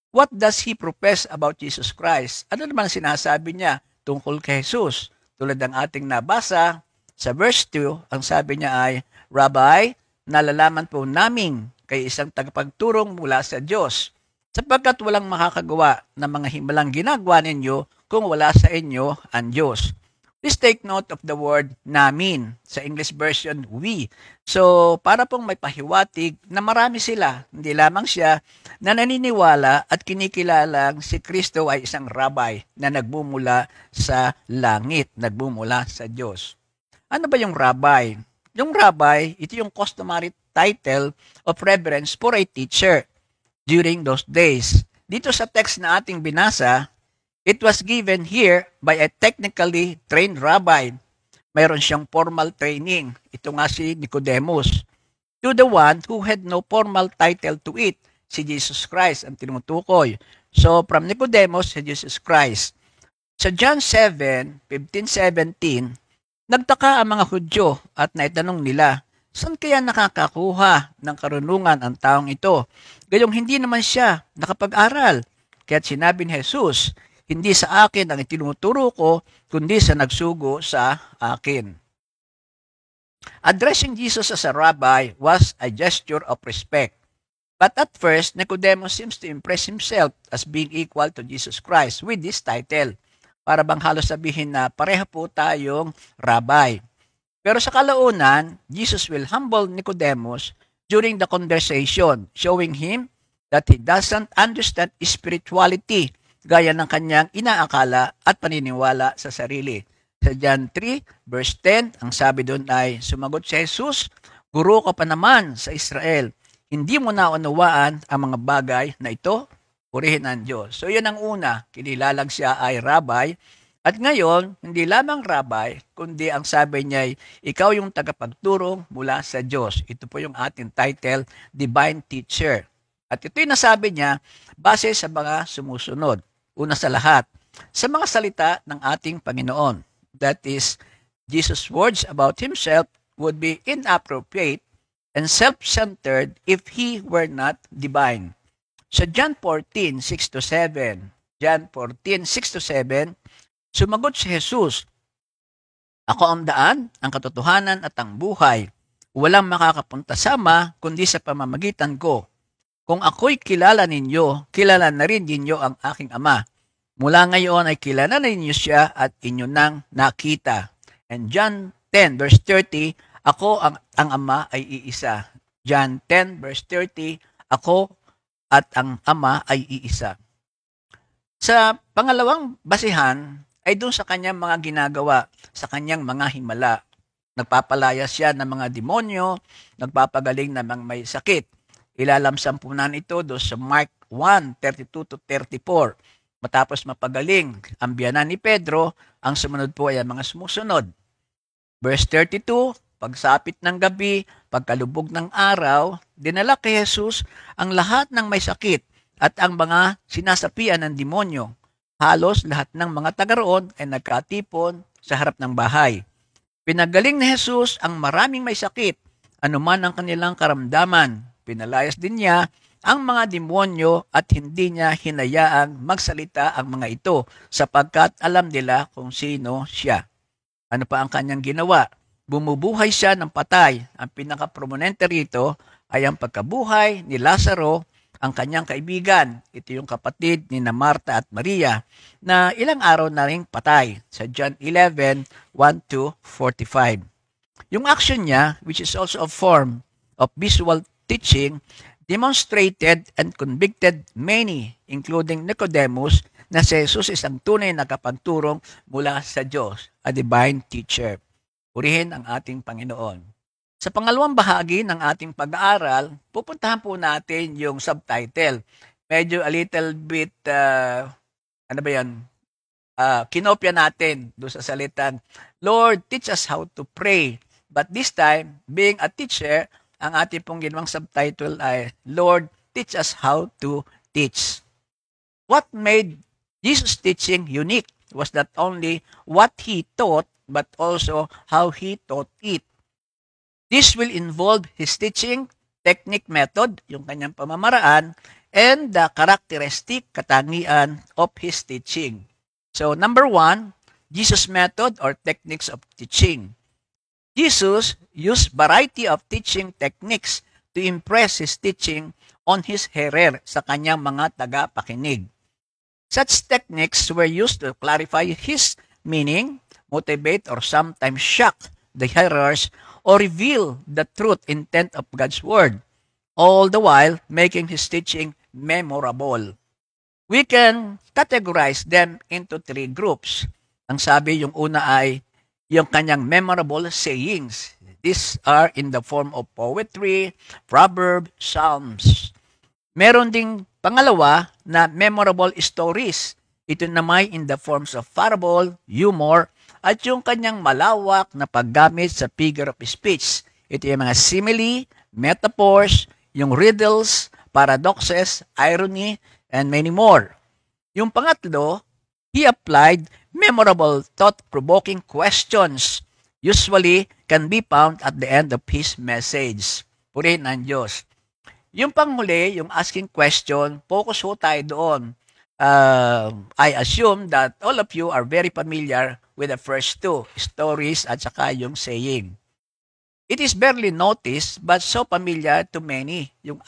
What does he profess about Jesus Christ? Ano naman sinasabi niya tungkol kay Jesus? Tulad ng ating nabasa sa verse 2, ang sabi niya ay, Rabbi, nalalaman po namin kay isang tagapagturong mula sa Diyos, sapagkat walang makakagawa ng mga himalang ginagawa ninyo kung wala sa inyo ang Diyos. Please take note of the word namin. Sa English version, we. So, para pong may pahiwatig na marami sila, hindi lamang siya, na naniniwala at kinikilalang si Kristo ay isang rabbi na nagbumula sa langit, nagbumula sa Diyos. Ano ba yung rabbi? Yung rabbi, ito yung customary title of reverence for a teacher during those days. Dito sa text na ating binasa, it was given here by a technically trained rabbi. Mayroon siyang formal training. Ito nga si Nicodemus. To the one who had no formal title to it, si Jesus Christ ang tinutukoy. So, from Nicodemus si Jesus Christ. Sa John 7:15-17, nagtaka ang mga Hudyo at naitanong nila, saan kaya nakakakuha ng karunungan ang taong ito? Gayong hindi naman siya nakapag-aral. Kaya't sinabi ni Jesus, hindi sa akin ang itinuturo ko, kundi sa nagsugo sa akin. Addressing Jesus as a rabbi was a gesture of respect. But at first, Nicodemus seems to impress himself as being equal to Jesus Christ with this title. Para bang halos sabihin na pareha po tayong rabbi. Pero sa kalaunan, Jesus will humble Nicodemus during the conversation, showing him that he doesn't understand spirituality gaya ng kanyang inaakala at paniniwala sa sarili. Sa John 3, verse 10, ang sabi doon ay, sumagot si Jesus, Guro ka pa naman sa Israel. Hindi mo naunawaan ang mga bagay na ito, purihin ang Diyos. So yun ang una, kinilalang siya ay rabbi. At ngayon, hindi lamang rabbi, kundi ang sabi niya ay, ikaw yung tagapagturo mula sa Diyos. Ito po yung ating title, Divine Teacher. At ito yung nasabi niya, base sa mga sumusunod. Una sa lahat, sa mga salita ng ating Panginoon. That is, Jesus' words about himself would be inappropriate and self-centered if he were not divine. Sa John 14:6-7, John 14:6-7, sumagot si Jesus, Ako ang daan, ang katotohanan at ang buhay. Walang makakapunta sa Ama kundi sa pamamagitan ko. Kung ako'y kilala ninyo, kilala na rin ninyo ang aking Ama. Mula ngayon ay kilala na ninyo siya at inyo nang nakita. And John 10 verse 30, ako ang Ama ay iisa. John 10 verse 30, ako at ang Ama ay iisa. Sa pangalawang basihan ay doon sa kanyang mga ginagawa, sa kanyang mga himala. Nagpapalaya siya ng mga demonyo, nagpapagaling ng mga may sakit. Ilalamsam po na ito doon sa Mark 1:32-34. Matapos mapagaling ang biyanan ni Pedro, ang sumunod po ay ang mga sumusunod. Verse 32, pagsapit ng gabi, pagkalubog ng araw, dinala kay Jesus ang lahat ng may sakit at ang mga sinasapian ng demonyo. Halos lahat ng mga taga roon ay nagkatipon sa harap ng bahay. Pinagaling ni Jesus ang maraming may sakit, anuman ang kanilang karamdaman. Pinalayas din niya ang mga demonyo at hindi niya hinayaang magsalita ang mga ito sapagkat alam nila kung sino siya. Ano pa ang kanyang ginawa? Bumubuhay siya ng patay. Ang pinaka-prominente rito ay ang pagkabuhay ni Lazaro, ang kanyang kaibigan. Ito yung kapatid ni Marta at Maria na ilang araw na ring patay sa John 11:1-45. Yung action niya, which is also a form of visual teaching, demonstrated and convicted many, including Nicodemus, na si Jesus isang tunay na kapagturong mula sa Diyos, a divine teacher. Purihin ang ating Panginoon. Sa pangalawang bahagi ng ating pag-aaral, pupuntahan po natin yung subtitle. Medyo a little bit, kinopya natin doon sa salitang, Lord, teach us how to pray. But this time, being a teacher, ang ating pong ginawang subtitle ay, Lord, teach us how to teach. What made Jesus' teaching unique was not only what he taught, but also how he taught it. This will involve his teaching, technique, method, yung kanyang pamamaraan, and the characteristic, katangian of his teaching. So, number 1, Jesus' method or techniques of teaching. Jesus used variety of teaching techniques to impress his teaching on his hearer, sa kanyang mga tagapakinig. Such techniques were used to clarify his meaning, motivate or sometimes shock the hearers, or reveal the truth intent of God's word, all the while making his teaching memorable. We can categorize them into 3 groups. Ang sabi, yung una ay yung kanyang memorable sayings. These are in the form of poetry, proverb, psalms. Meron ding pangalawa na memorable stories. Ito naman in the forms of parable, humor, at yung kanyang malawak na paggamit sa figure of speech. Ito yung mga simile, metaphors, yung riddles, paradoxes, irony, and many more. Yung pangatlo, he applied memorable thought-provoking questions, usually can be found at the end of his message. Purihin ang Diyos. Yung panghuli, yung asking question, focus ho tayo doon. I assume that all of you are very familiar with the first 2, stories at saka yung saying. It is barely noticed but so familiar to many, yung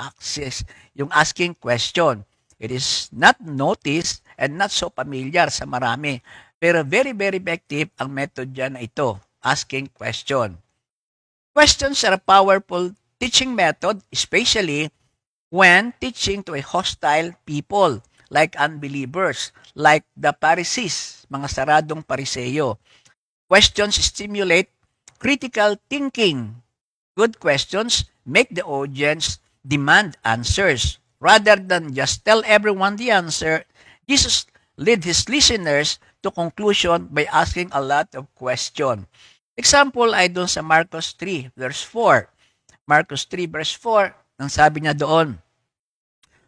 asking question. It is not noticed and not so familiar sa marami. Pero very, very effective ang method dyan na ito, asking question. Questions are a powerful teaching method, especially when teaching to a hostile people, like unbelievers, like the Pharisees, mga saradong Pariseyo. Questions stimulate critical thinking. Good questions make the audience demand answers. Rather than just tell everyone the answer, Jesus led his listeners to conclusion by asking a lot of questions. Example ay doon sa Marcos 3, verse 4. Marcos 3, verse 4, ang sabi niya doon,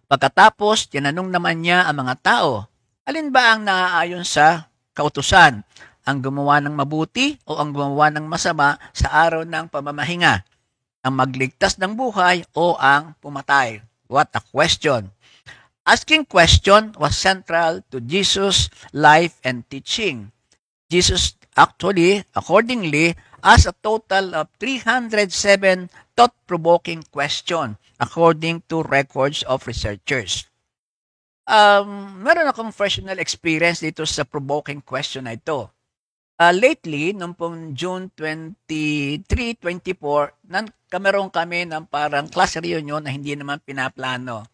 pagkatapos, tinanong naman niya ang mga tao, alin ba ang naaayon sa kautusan? Ang gumawa ng mabuti o ang gumawa ng masama sa araw ng pamamahinga? Ang magligtas ng buhay o ang pumatay? What a question! Asking question was central to Jesus' life and teaching. Jesus actually, accordingly, asked a total of 307 thought-provoking questions according to records of researchers. Meron akong personal experience dito sa provoking question na ito. Lately, noong pong June 23, 24, kameron kami ng parang class reunion na hindi naman pinaplano.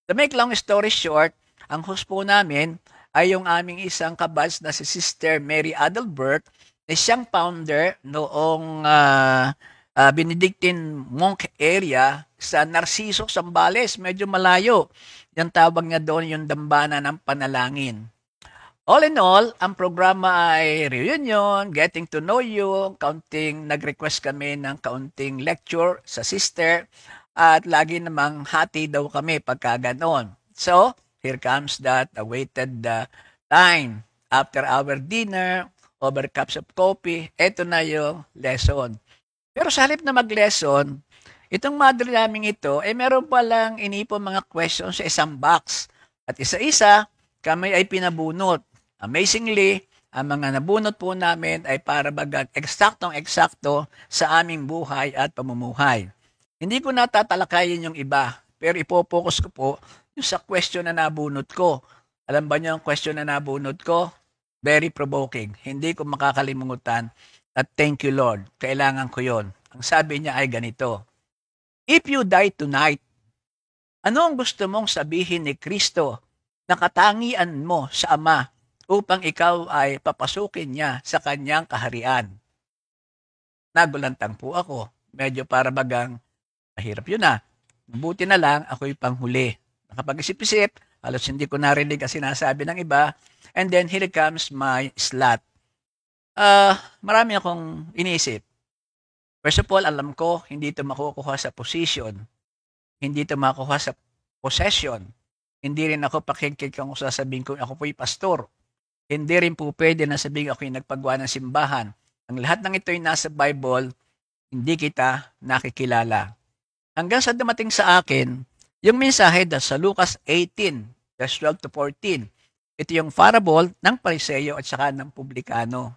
To make long story short, ang host po namin ay yung aming isang kabatch na si Sister Mary Adelbert, na siyang founder noong Benedictine monk area sa Narciso, Zambales, medyo malayo. Yung tawag niya doon yung dambana ng panalangin. All in all, ang programa ay reunion, getting to know you, nag-request kami ng kaunting lecture sa sister, at lagi namang hati daw kami pagka ganon. So, here comes that awaited time. After our dinner, over cups of coffee, eto na yung lesson. Pero sa halip na mag-lesson, itong mother namin ito, meron palang inipon mga questions sa isang box. At isa-isa, kami ay pinabunot. Amazingly, ang mga nabunot po namin ay para bagang eksaktong-eksakto sa aming buhay at pamumuhay. Hindi ko natatalakayin yung iba, pero ipopokus ko po yung sa question na nabunot ko. Alam ba niyo ang question na nabunot ko? Very provoking. Hindi ko makakalimutan. At thank you, Lord. Kailangan ko yon. Ang sabi niya ay ganito. If you die tonight, ano ang gusto mong sabihin ni Kristo na katangian mo sa Ama upang ikaw ay papasukin niya sa kanyang kaharian? Nagulantang po ako. Medyo para bagang mahirap yun na. Mabuti na lang ako'y panghuli. Nakapag-isip-isip, halos hindi ko narinig ang sinasabi ng iba. And then here comes my slot. Marami akong iniisip. First of all, alam ko, hindi ito makukuha sa position. Hindi ito makukuha sa possession. Hindi rin ako pakikik kung sasabihin ko ako po'y pastor. Hindi rin po pwede na sabihin ako'y nagpagawa ng simbahan. Ang lahat ng ito'y nasa Bible, hindi kita nakikilala. Hanggang sa dumating sa akin, yung mensahe sa Lucas 18, verse 12 to 14. Ito yung parable ng Pariseo at saka ng Publikano.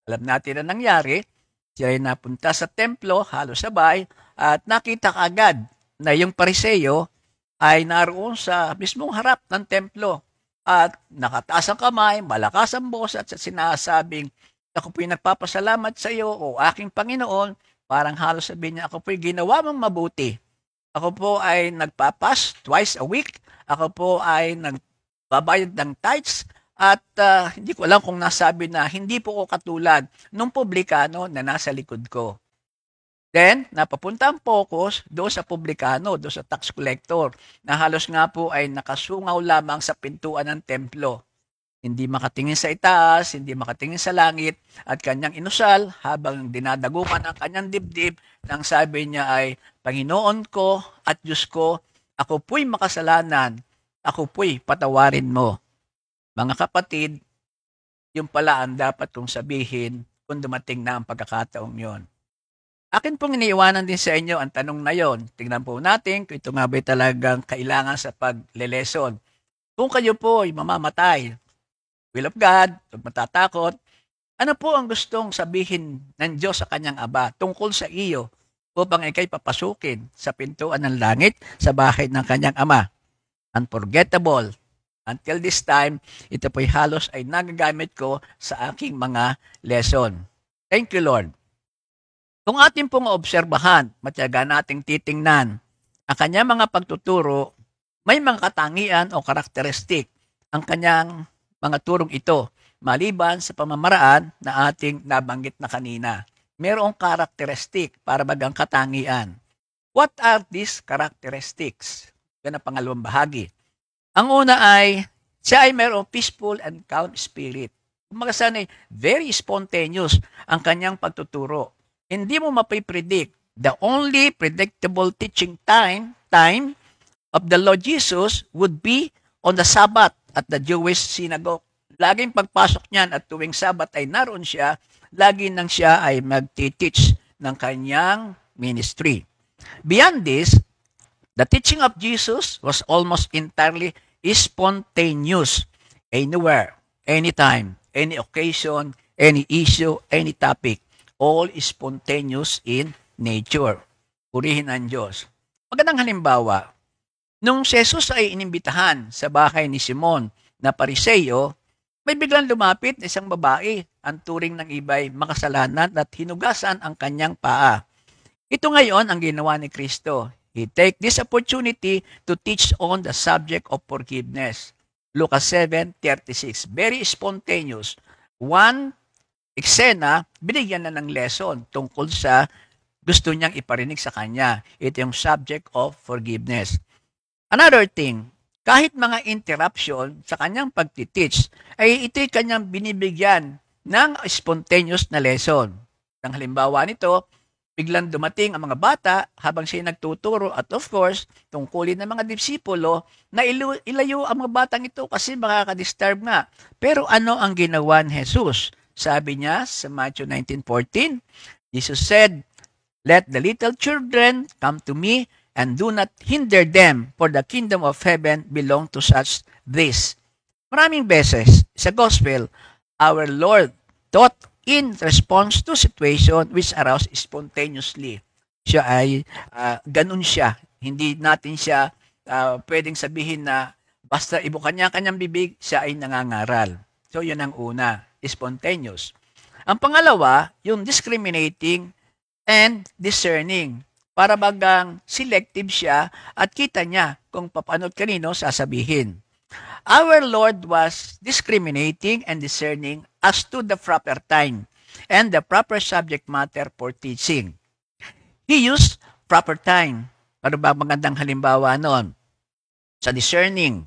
Alam natin na nangyari, sila ay napunta sa templo, halos sabay, at nakita kaagad na yung Pariseo ay naroon sa mismong harap ng templo at nakataas ang kamay, malakas ang boses at sinasabing, ako po'y nagpapasalamat sa iyo o aking Panginoon, parang halos sabihin niya, ako po'y ginawa mong mabuti. Ako po ay nagpapas twice a week. Ako po ay nagbabayad ng tithes at hindi ko alam kung nasabi na hindi po ko katulad nung publikano na nasa likod ko. Then, napapunta ang focus doon sa publikano, doon sa tax collector, na halos nga po ay nakasungaw lamang sa pintuan ng templo. Hindi makatingin sa itaas, hindi makatingin sa langit, at kanyang inusal habang dinadagupan ang kanyang dibdib, nang sabi niya ay, Panginoon ko at Diyos ko, ako po'y makasalanan, ako po'y patawarin mo. Mga kapatid, yung pala ang dapat kong sabihin kung dumating na ang pagkakataong yon. Akin pong iniiwanan din sa inyo ang tanong na yon. Tingnan po natin kung ito nga ba'y talagang kailangan sa pagleleson. Kung kayo po ay mamamatay, will of God, huwag matatakot, ano po ang gustong sabihin ng Diyos sa kanyang Aba tungkol sa iyo upang ikay papasukin sa pintuan ng langit sa bahay ng kanyang Ama? Unforgettable. Until this time, ito po'y halos ay nagagamit ko sa aking mga lesson. Thank you, Lord. Kung ating pong obserbahan, matyaga nating titingnan, ang kanyang mga pagtuturo, may mga katangian o karakteristik ang kanyang mga turong ito, maliban sa pamamaraan na ating nabanggit na kanina. Mayroong karakteristik para bagang katangian. What are these characteristics? Yan ang pangalawang bahagi. Ang una ay, siya ay mayroong peaceful and calm spirit. Kumagasan ay very spontaneous ang kanyang pagtuturo. Hindi mo mapipredict. The only predictable teaching time of the Lord Jesus would be on the Sabbath at the Jewish synagogue. Laging pagpasok niyan at tuwing Sabbath ay naroon siya, lagi nang siya ay magti-teach ng kanyang ministry. Beyond this, the teaching of Jesus was almost entirely spontaneous. Anywhere, anytime, any occasion, any issue, any topic. All spontaneous in nature. Purihin ang Diyos. Magandang halimbawa, nung si Jesus ay inimbitahan sa bahay ni Simon na Pariseo, may biglang lumapit na isang babae. Ang turing ng iba'y makasalanan at hinugasan ang kanyang paa. Ito ngayon ang ginawa ni Kristo. He take this opportunity to teach on the subject of forgiveness. Lucas 7:36. Very spontaneous. One eksena, binigyan na ng lesson tungkol sa gusto niyang iparinig sa kanya. Ito yung subject of forgiveness. Another thing, kahit mga interruption sa kanyang pagtiteach, ay ito'y kanyang binibigyan ng spontaneous na lesson. Ang halimbawa nito, biglang dumating ang mga bata habang siya nagtuturo at of course, tungkulin ng mga disipulo na ilayo ang mga batang ito kasi makaka-disturb nga. Pero ano ang ginawa ni Jesus? Sabi niya sa Matthew 19:14, Jesus said, "Let the little children come to me and do not hinder them, for the kingdom of heaven belong to such this." Maraming beses sa gospel, our Lord taught in response to situation which arouse spontaneously. Siya ay ganun siya. Hindi natin siya pwedeng sabihin na basta ibukan niya kanyang bibig, siya ay nangangaral. So yun ang una. Spontaneous. Ang pangalawa, yung discriminating and discerning. Para bagang selective siya at kita niya kung paano at kanino sasabihin. Our Lord was discriminating and discerning as to the proper time and the proper subject matter for teaching. He used proper time. Para ba magandang halimbawa noon? Sa discerning,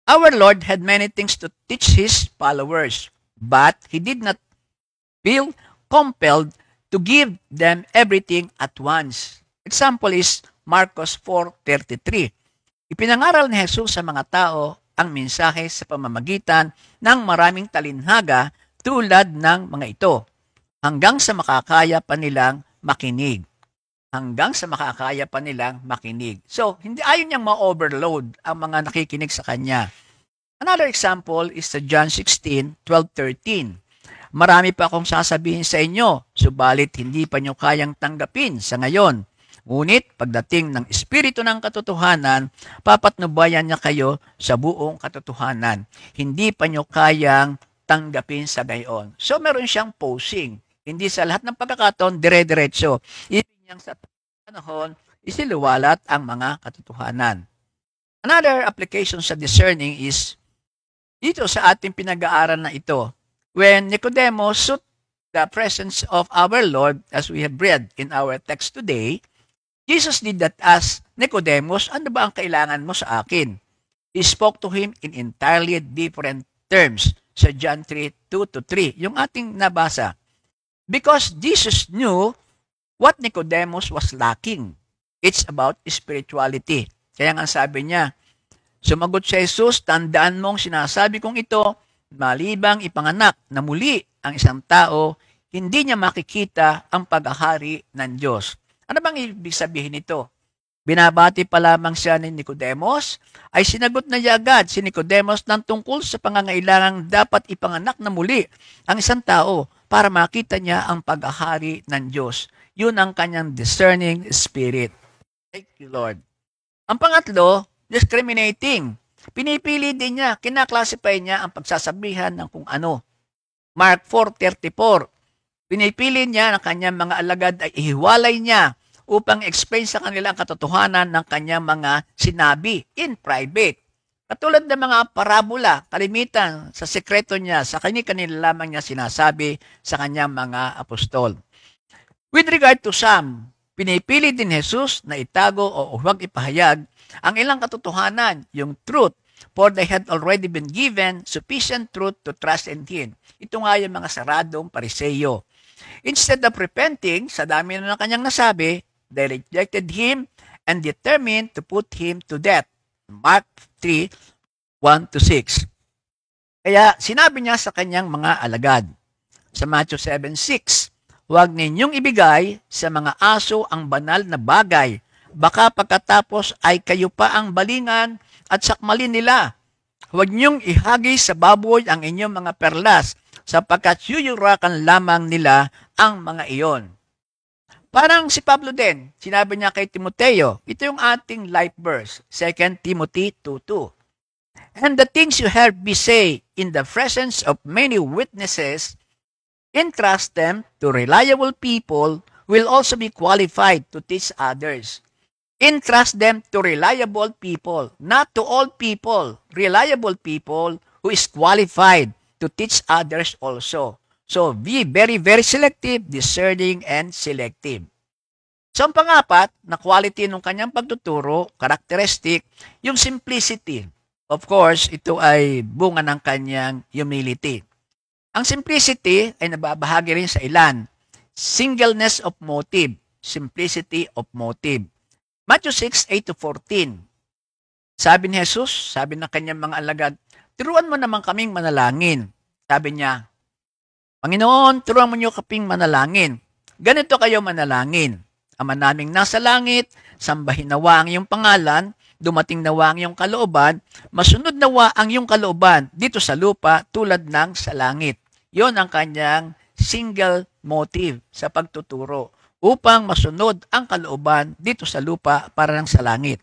our Lord had many things to teach His followers, but He did not feel compelled to give them everything at once. Example is Marcos 4:33. Ipinangaral ni Jesus sa mga tao ang mensahe sa pamamagitan ng maraming talinhaga tulad ng mga ito. hanggang sa makakaya pa nilang makinig. Hanggang sa makakaya pa nilang makinig. So, hindi ayaw niyang ma-overload ang mga nakikinig sa kanya. Another example is sa John 16:12-13. Marami pa akong sasabihin sa inyo, subalit hindi pa niyo kayang tanggapin sa ngayon. Ngunit pagdating ng Espiritu ng katotohanan, papatnubayan niya kayo sa buong katotohanan. Hindi pa niyo kayang tanggapin sa gayon. So meron siyang posing. Hindi sa lahat ng pagkakataon, dire-diretso. Ibig niyang sa panahon, isiliwalat ang mga katotohanan. Another application sa discerning is dito sa ating pinag-aaral na ito. When Nicodemus sought the presence of our Lord, as we have read in our text today, Jesus did not ask Nicodemus, ano ba ang kailangan mo sa akin? He spoke to him in entirely different terms sa John 3:2-3, yung ating nabasa. Because Jesus knew what Nicodemus was lacking. It's about spirituality. Kaya nga sabi niya, sumagot si Jesus, tandaan mong sinasabi kong ito, malibang ipanganak na muli ang isang tao, hindi niya makikita ang paghahari ng Diyos. Ano bang ibig sabihin nito? Binabati pa lamang siya ni Nicodemus, ay sinagot na niya agad si Nicodemus ng tungkol sa pangangailangang dapat ipanganak na muli ang isang tao para makita niya ang paghahari ng Diyos. Yun ang kanyang discerning spirit. Thank you, Lord. Ang pangatlo, discriminating. Pinipili din niya, kinaklasify niya ang pagsasabihan ng kung ano. Mark 4:34. Pinipili niya ng kanyang mga alagad ay ihiwalay niya upang explain sa kanila ang katotohanan ng kanyang mga sinabi in private. Katulad ng mga parabola, kalimitan sa sekreto niya, sa kanila lamang niya sinasabi sa kanyang mga apostol. With regard to some, pinipili din Jesus na itago o huwag ipahayag ang ilang katotohanan, yung truth, for they had already been given sufficient truth to trust in Him. Ito nga yung mga saradong pariseyo. Instead of repenting, sa dami na ng kanyang nasabi, they rejected Him and determined to put Him to death. Mark 3:1-6. Kaya sinabi niya sa kanyang mga alagad, sa Matthew 7:6, huwag ninyong ibigay sa mga aso ang banal na bagay, baka pagkatapos ay kayo pa ang balingan at sakmalin nila. Huwag ninyong ihagi sa baboy ang inyong mga perlas, sapagkat yuyurakan lamang nila ang mga iyon. Parang si Pablo din, sinabi niya kay Timoteo, ito yung ating life verse, 2 Timothy 2:2. And the things you heard me say in the presence of many witnesses, entrust them to reliable people who will also be qualified to teach others. Entrust them to reliable people, not to all people, reliable people who is qualified to teach others also. So, be very, very selective, discerning, and selective. So, ang pangapat na quality ng kanyang pagtuturo, characteristic, yung simplicity. Of course, ito ay bunga ng kanyang humility. Ang simplicity ay nababahagi rin sa ilan. Singleness of motive, simplicity of motive. Matthew 6:8-14. Sabi ni Jesus, sabi ng kanyang mga alagad, turuan mo naman kaming manalangin. Sabi niya, Panginoon, turuan mo niyo kaming manalangin. Ganito kayo manalangin. Ama naming nasa langit, sambahin nawa ang iyong pangalan, dumating nawa ang iyong kalooban, masunod nawa ang iyong kalooban dito sa lupa tulad ng sa langit. Yon ang kanyang single motive sa pagtuturo upang masunod ang kalooban dito sa lupa para lang sa langit.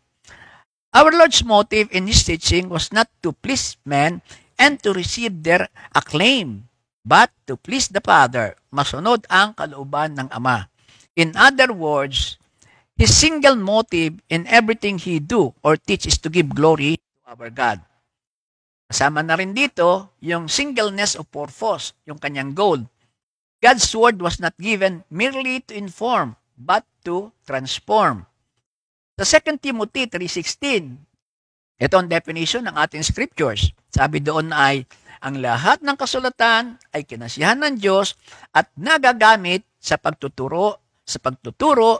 Our Lord's motive in His teaching was not to please men and to receive their acclaim, but to please the Father, masunod ang kalooban ng Ama. In other words, His single motive in everything He do or teach is to give glory to our God. Kasama na rin dito yung singleness of purpose, yung kanyang goal. God's word was not given merely to inform, but to transform. Sa 2 Timothy 3:16, ito ang definition ng ating scriptures. Sabi doon ay, ang lahat ng kasulatan ay kinasiyahan ng Diyos at nagagamit sa pagtuturo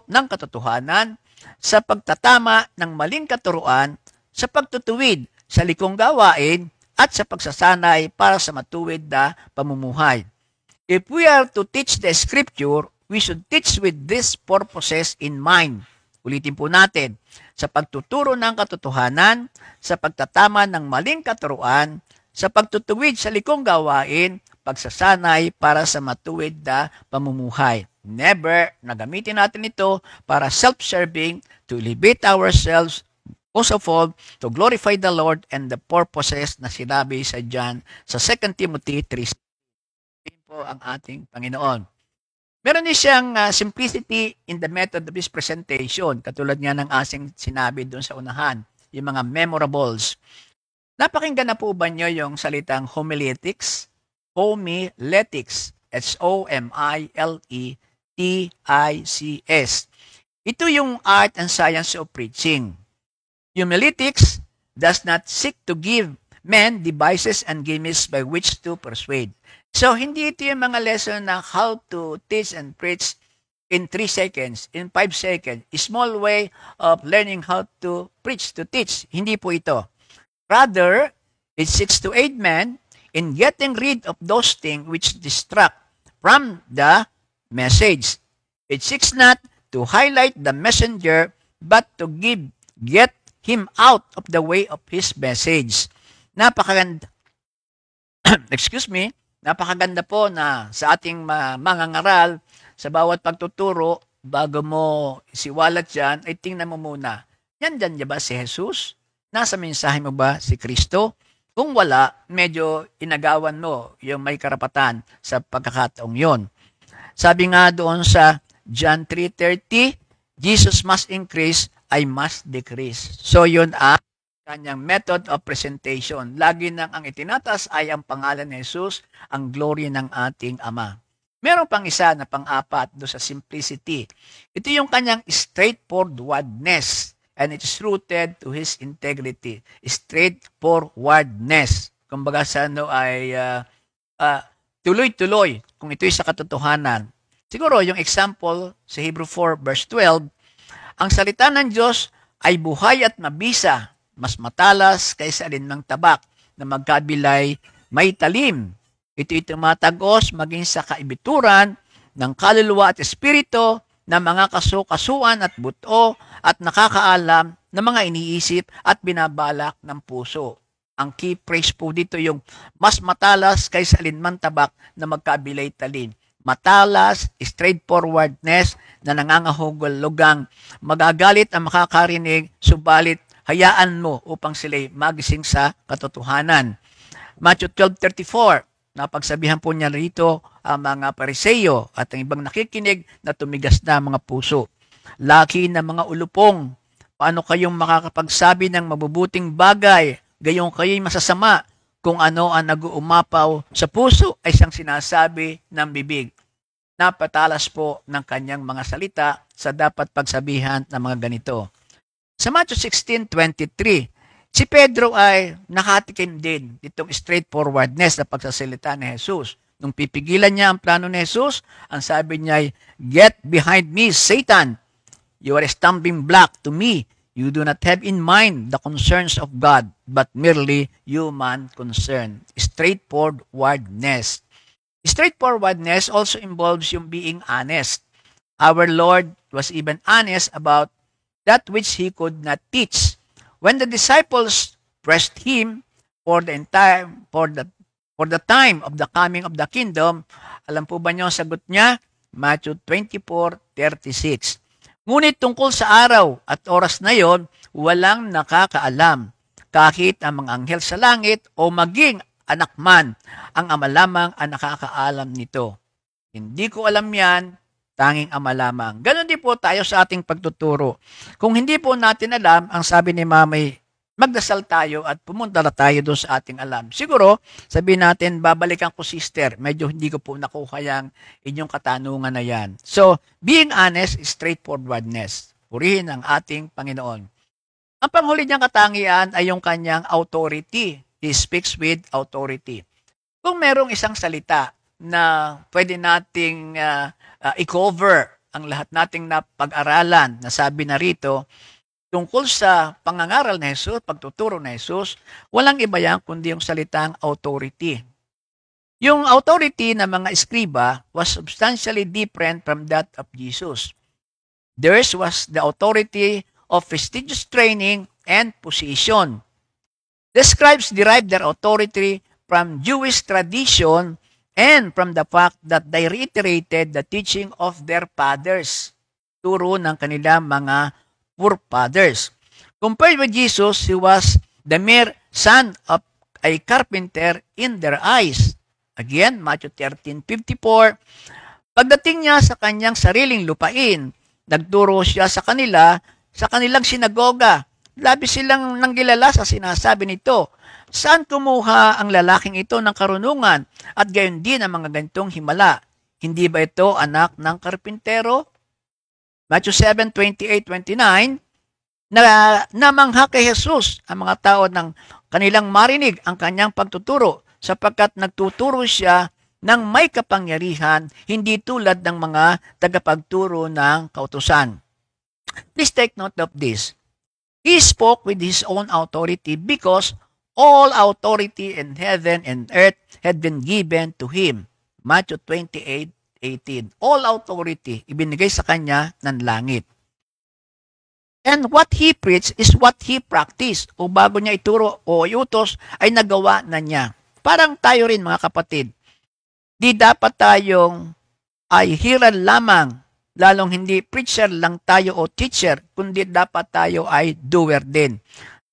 ng katotohanan, sa pagtatama ng maling katuruan, sa pagtutuwid sa likong gawain, at sa pagsasanay para sa matuwid na pamumuhay. If we are to teach the Scripture, we should teach with these purposes in mind. Ulitin po natin, sa pagtuturo ng katotohanan, sa pagtatama ng maling katuruan, sa pagtutuwid sa likong gawain, pagsasanay para sa matuwid na pamumuhay. Never na gamitin natin ito para self-serving, to elevate ourselves, most of all, to glorify the Lord and the purposes na sinabi sa John sa 2 Timothy 3. Yan po ang ating Panginoon. Meron din siyang simplicity in the method of his presentation, katulad nga ng asing sinabi doon sa unahan, yung mga memorables. Napakinggan na po ba nyo yung salitang homiletics? Homiletics. H-O-M-I-L-E-T-I-C-S. Ito yung art and science of preaching. Homiletics does not seek to give men devices and gimmicks by which to persuade. So, hindi ito yung mga lesson na how to teach and preach in 3 seconds, in 5 seconds. A small way of learning how to preach, to teach. Hindi po ito. Rather, it seeks to aid men in getting rid of those things which distract from the message. It seeks not to highlight the messenger, but to get him out of the way of his message. Napakaganda. Excuse me. Napakaganda po na sa ating mga ngaral, sa bawat pagtuturo, bago mo siwalat yan, ay tingnan mo muna. Yan ba si Jesus? Nasa mensahe mo ba si Kristo? Kung wala, medyo inagawan mo yung may karapatan sa pagkakataong yon. Sabi nga doon sa John 3:30, Jesus must increase, I must decrease. So yun ang kanyang method of presentation. Lagi nang ang itinatas ay ang pangalan ni Jesus, ang glory ng ating Ama. Meron pang isa na pang-apat doon sa simplicity. Ito yung kanyang straightforwardness, and it is rooted to his integrity. Straightforwardness. Kumbaga sa ano ay tuloy-tuloy kung ito'y sa katotohanan. Siguro yung example sa Hebrew 4 verse 12, ang salita ng Diyos ay buhay at mabisa, mas matalas kaysa alinmang tabak na magkabilay may talim. Ito'y tumatagos maging sa kaibituran ng kaluluwa at espiritu ng mga kasukasuan at buto at nakakaalam ng mga iniisip at binabalak ng puso. Ang key phrase po dito yung mas matalas kaysa alinman tabak na magkabilay talim. Matalas, straightforwardness na nangangahulugang magagalit ang makakarinig, subalit hayaan mo upang sila'y magising sa katotohanan. Matthew 12:34, napagsabihan po niya rito ang mga Pariseo at ang ibang nakikinig na tumigas na mga puso. Laki na mga ulupong, paano kayong makakapagsabi ng mabubuting bagay, gayong kayo'y masasama, kung ano ang nag-uumapaw sa puso ay siyang sinasabi ng bibig. Napatalas po ng kanyang mga salita sa dapat pagsabihan ng mga ganito. Sa Matthew 16:23, si Pedro ay nakatikim din itong straightforwardness na pagsasalita ni Jesus. Nung pipigilan niya ang plano ni Jesus, ang sabi niya ay, "Get behind me, Satan! You are a stumbling block to me. You do not have in mind the concerns of God, but merely human concern." Straightforwardness. Straightforwardness also involves yung being honest. Our Lord was even honest about that which He could not teach. When the disciples pressed Him for the time of the coming of the kingdom, alam po ba niyo ang sagot niya? Matthew 24:36. Ngunit tungkol sa araw at oras na yon, walang nakakaalam, kahit ang mga anghel sa langit o maging anak man, ang Ama lamang ang nakakaalam nito. Hindi ko alam yan, tanging Ama lamang. Ganon din po tayo sa ating pagtuturo. Kung hindi po natin alam, ang sabi ni Mamay, magdasal tayo at pumunta na tayo doon sa ating alam. Siguro, sabihin natin, babalikan ko sister, medyo hindi ko po nakuha yung inyong katanungan na yan. So, being honest is straightforwardness. Purihin ang ating Panginoon. Ang panghuli niyang katangian ay yung kanyang authority. He speaks with authority. Kung merong isang salita na pwede nating i-cover ang lahat nating napag-aralan na sabi na rito, tungkol sa pangangaral ni Jesus, pagtuturo ni Jesus, walang iba yan kundi yung salitang authority. Yung authority ng mga eskriba was substantially different from that of Jesus. Theirs was the authority of prestigious training and position. The scribes derived their authority from Jewish tradition and from the fact that they reiterated the teaching of their fathers, turo ng kanilang mga forefathers. Compared with Jesus, he was the mere son of a carpenter in their eyes. Again, Matthew 13:54. Pagdating niya sa kanyang sariling lupain, nagturo siya sa kanila sa kanilang sinagoga. Labis silang nanggilala sa sinasabi nito. Saan kumuha ang lalaking ito ng karunungan at gayon din ang mga ganitong himala? Hindi ba ito anak ng karpintero? Matthew 7:28-29, namangha kay Jesus ang mga tao ng kanilang marinig ang kanyang pagtuturo sapagkat nagtuturo siya ng may kapangyarihan, hindi tulad ng mga tagapagturo ng kautusan. Please take note of this. He spoke with his own authority because all authority in heaven and earth had been given to him. Matthew 28:18. All authority ibinigay sa kanya ng langit. And what he preached is what he practiced. O bago niya ituro o iutos, ay nagawa na niya. Parang tayo rin mga kapatid. Di dapat tayong ay hiran lamang, lalong hindi preacher lang tayo o teacher, kundi dapat tayo ay doer din.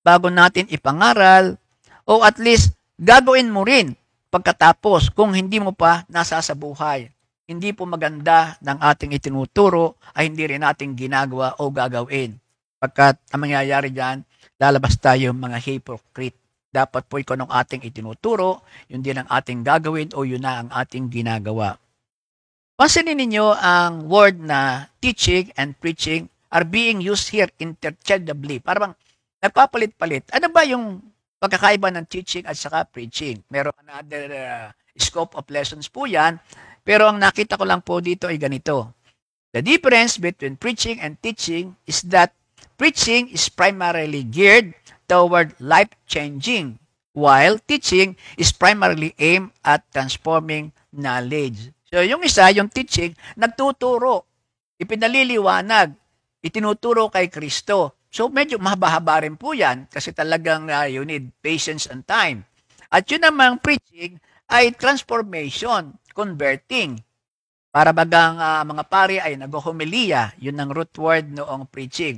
Bago natin ipangaral, o at least gagawin mo rin pagkatapos kung hindi mo pa nasasabuhay. Hindi po maganda ng ating itinuturo ay hindi rin natin ginagawa o gagawin. Pagkat ang mangyayari dyan, lalabas tayo mga hypocrite. Dapat po kung anong ating itinuturo, yun din ang ating gagawin o yun na ang ating ginagawa. Pansinin ninyo ang word na teaching and preaching are being used here interchangeably. Parang nagpapalit-palit. Ano ba yung pagkakaiba ng teaching at saka preaching? Meron another scope of lessons po yan. Pero ang nakita ko lang po dito ay ganito. The difference between preaching and teaching is that preaching is primarily geared toward life-changing, while teaching is primarily aimed at transforming knowledge. So yung isa, yung teaching, nagtuturo, ipinaliliwanag, itinuturo kay Kristo. So medyo mahaba-haba rin po yan kasi talagang you need patience and time. At yun namang preaching ay transformation, converting. Para bagang mga pari ay nag-homilia, yun ang root word noong preaching.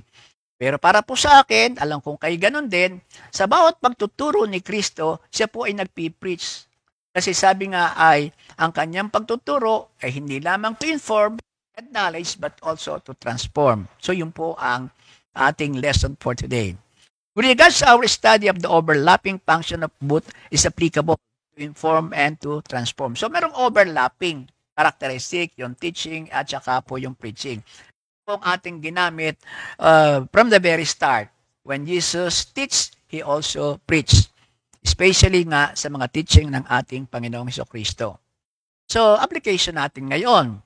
Pero para po sa akin, alam kong kayo ganun din, sa bawat pagtuturo ni Kristo, siya po ay nagpipreach. Kasi sabi nga ay, ang kanyang pagtuturo ay hindi lamang to inform and knowledge, but also to transform. So yun po ang ating lesson for today. With regards to our study of the overlapping function of both is applicable to inform and to transform. So merong overlapping characteristic, yung teaching at saka po yung preaching. Ang ating ginamit from the very start. When Jesus teach, He also preach. Especially nga sa mga teaching ng ating Panginoong Jesucristo. So, application natin ngayon.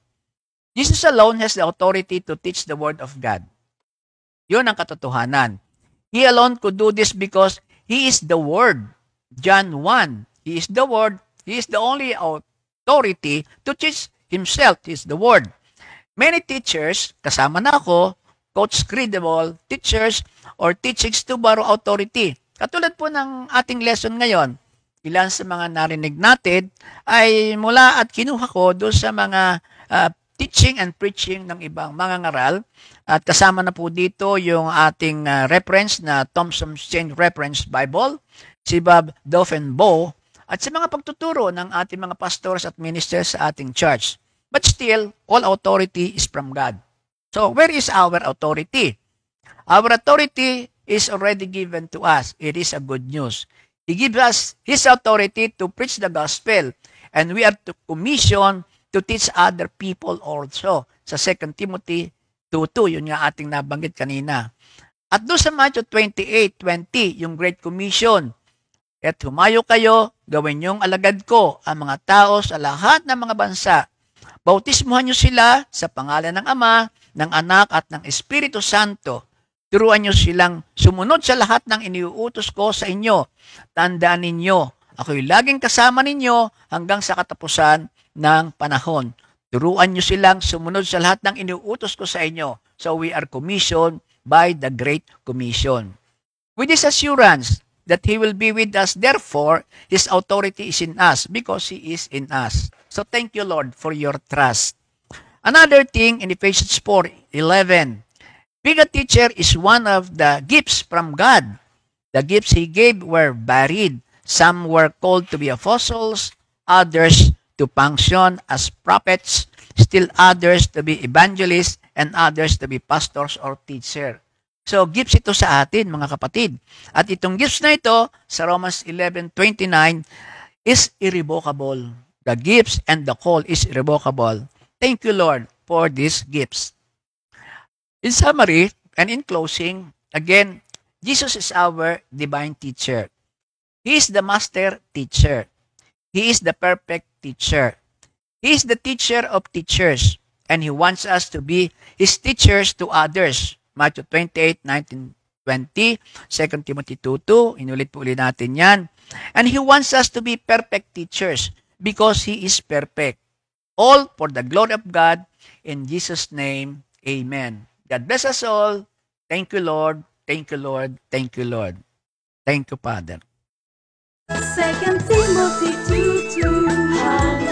Jesus alone has the authority to teach the Word of God. Yun ang katotohanan. He alone could do this because He is the Word. John 1. He is the Word. He is the only authority to teach Himself. He is the Word. Many teachers, kasama na ako, coach credible, teachers, or teachings to borrow authority. Katulad po ng ating lesson ngayon, ilan sa mga narinig natin ay mula at kinuha ko doon sa mga teaching and preaching ng ibang mga ngaral. At kasama na po dito yung ating reference na Thompson's Chain Reference Bible, si Bob Dolphin-Bow, at sa mga pagtuturo ng ating mga pastors at ministers sa ating church. But still, all authority is from God. So, where is our authority? Our authority is already given to us. It is a good news. He gives us His authority to preach the gospel, and we are to commission to teach other people also. Sa 2 Timothy 2:2, yun nga ating nabanggit kanina. At doon sa Matthew 28:20, yung Great Commission, at humayo kayo, gawin niyong alagad ko ang mga tao sa lahat ng mga bansa. Bautismuhan niyo sila sa pangalan ng Ama, ng Anak at ng Espiritu Santo. Turuan niyo silang sumunod sa lahat ng iniuutos ko sa inyo. Tandaan ninyo Ako'y laging kasama ninyo hanggang sa katapusan ng panahon. Turuan nyo silang sumunod sa lahat ng inuutos ko sa inyo. So we are commissioned by the Great Commission. With this assurance that He will be with us, therefore, His authority is in us because He is in us. So thank you, Lord, for your trust. Another thing in Ephesians 4:11, being a teacher is one of the gifts from God. The gifts He gave were varied. Some were called to be apostles, others to function as prophets, still others to be evangelists, and others to be pastors or teacher. So, gifts ito sa atin, mga kapatid. At itong gifts na ito, sa Romans 11:29, is irrevocable. The gifts and the call is irrevocable. Thank you, Lord, for these gifts. In summary, and in closing, again, Jesus is our divine teacher. He is the master teacher. He is the perfect teacher. He is the teacher of teachers, and He wants us to be His teachers to others. Matthew 28:19-20, 2 Timothy 2:2, inulit po ulit natin yan. And He wants us to be perfect teachers because He is perfect. All for the glory of God. In Jesus' name, amen. God bless us all. Thank you, Lord. Thank you, Lord. Thank you, Lord. Thank you, Father. 2 Timothy 2:2.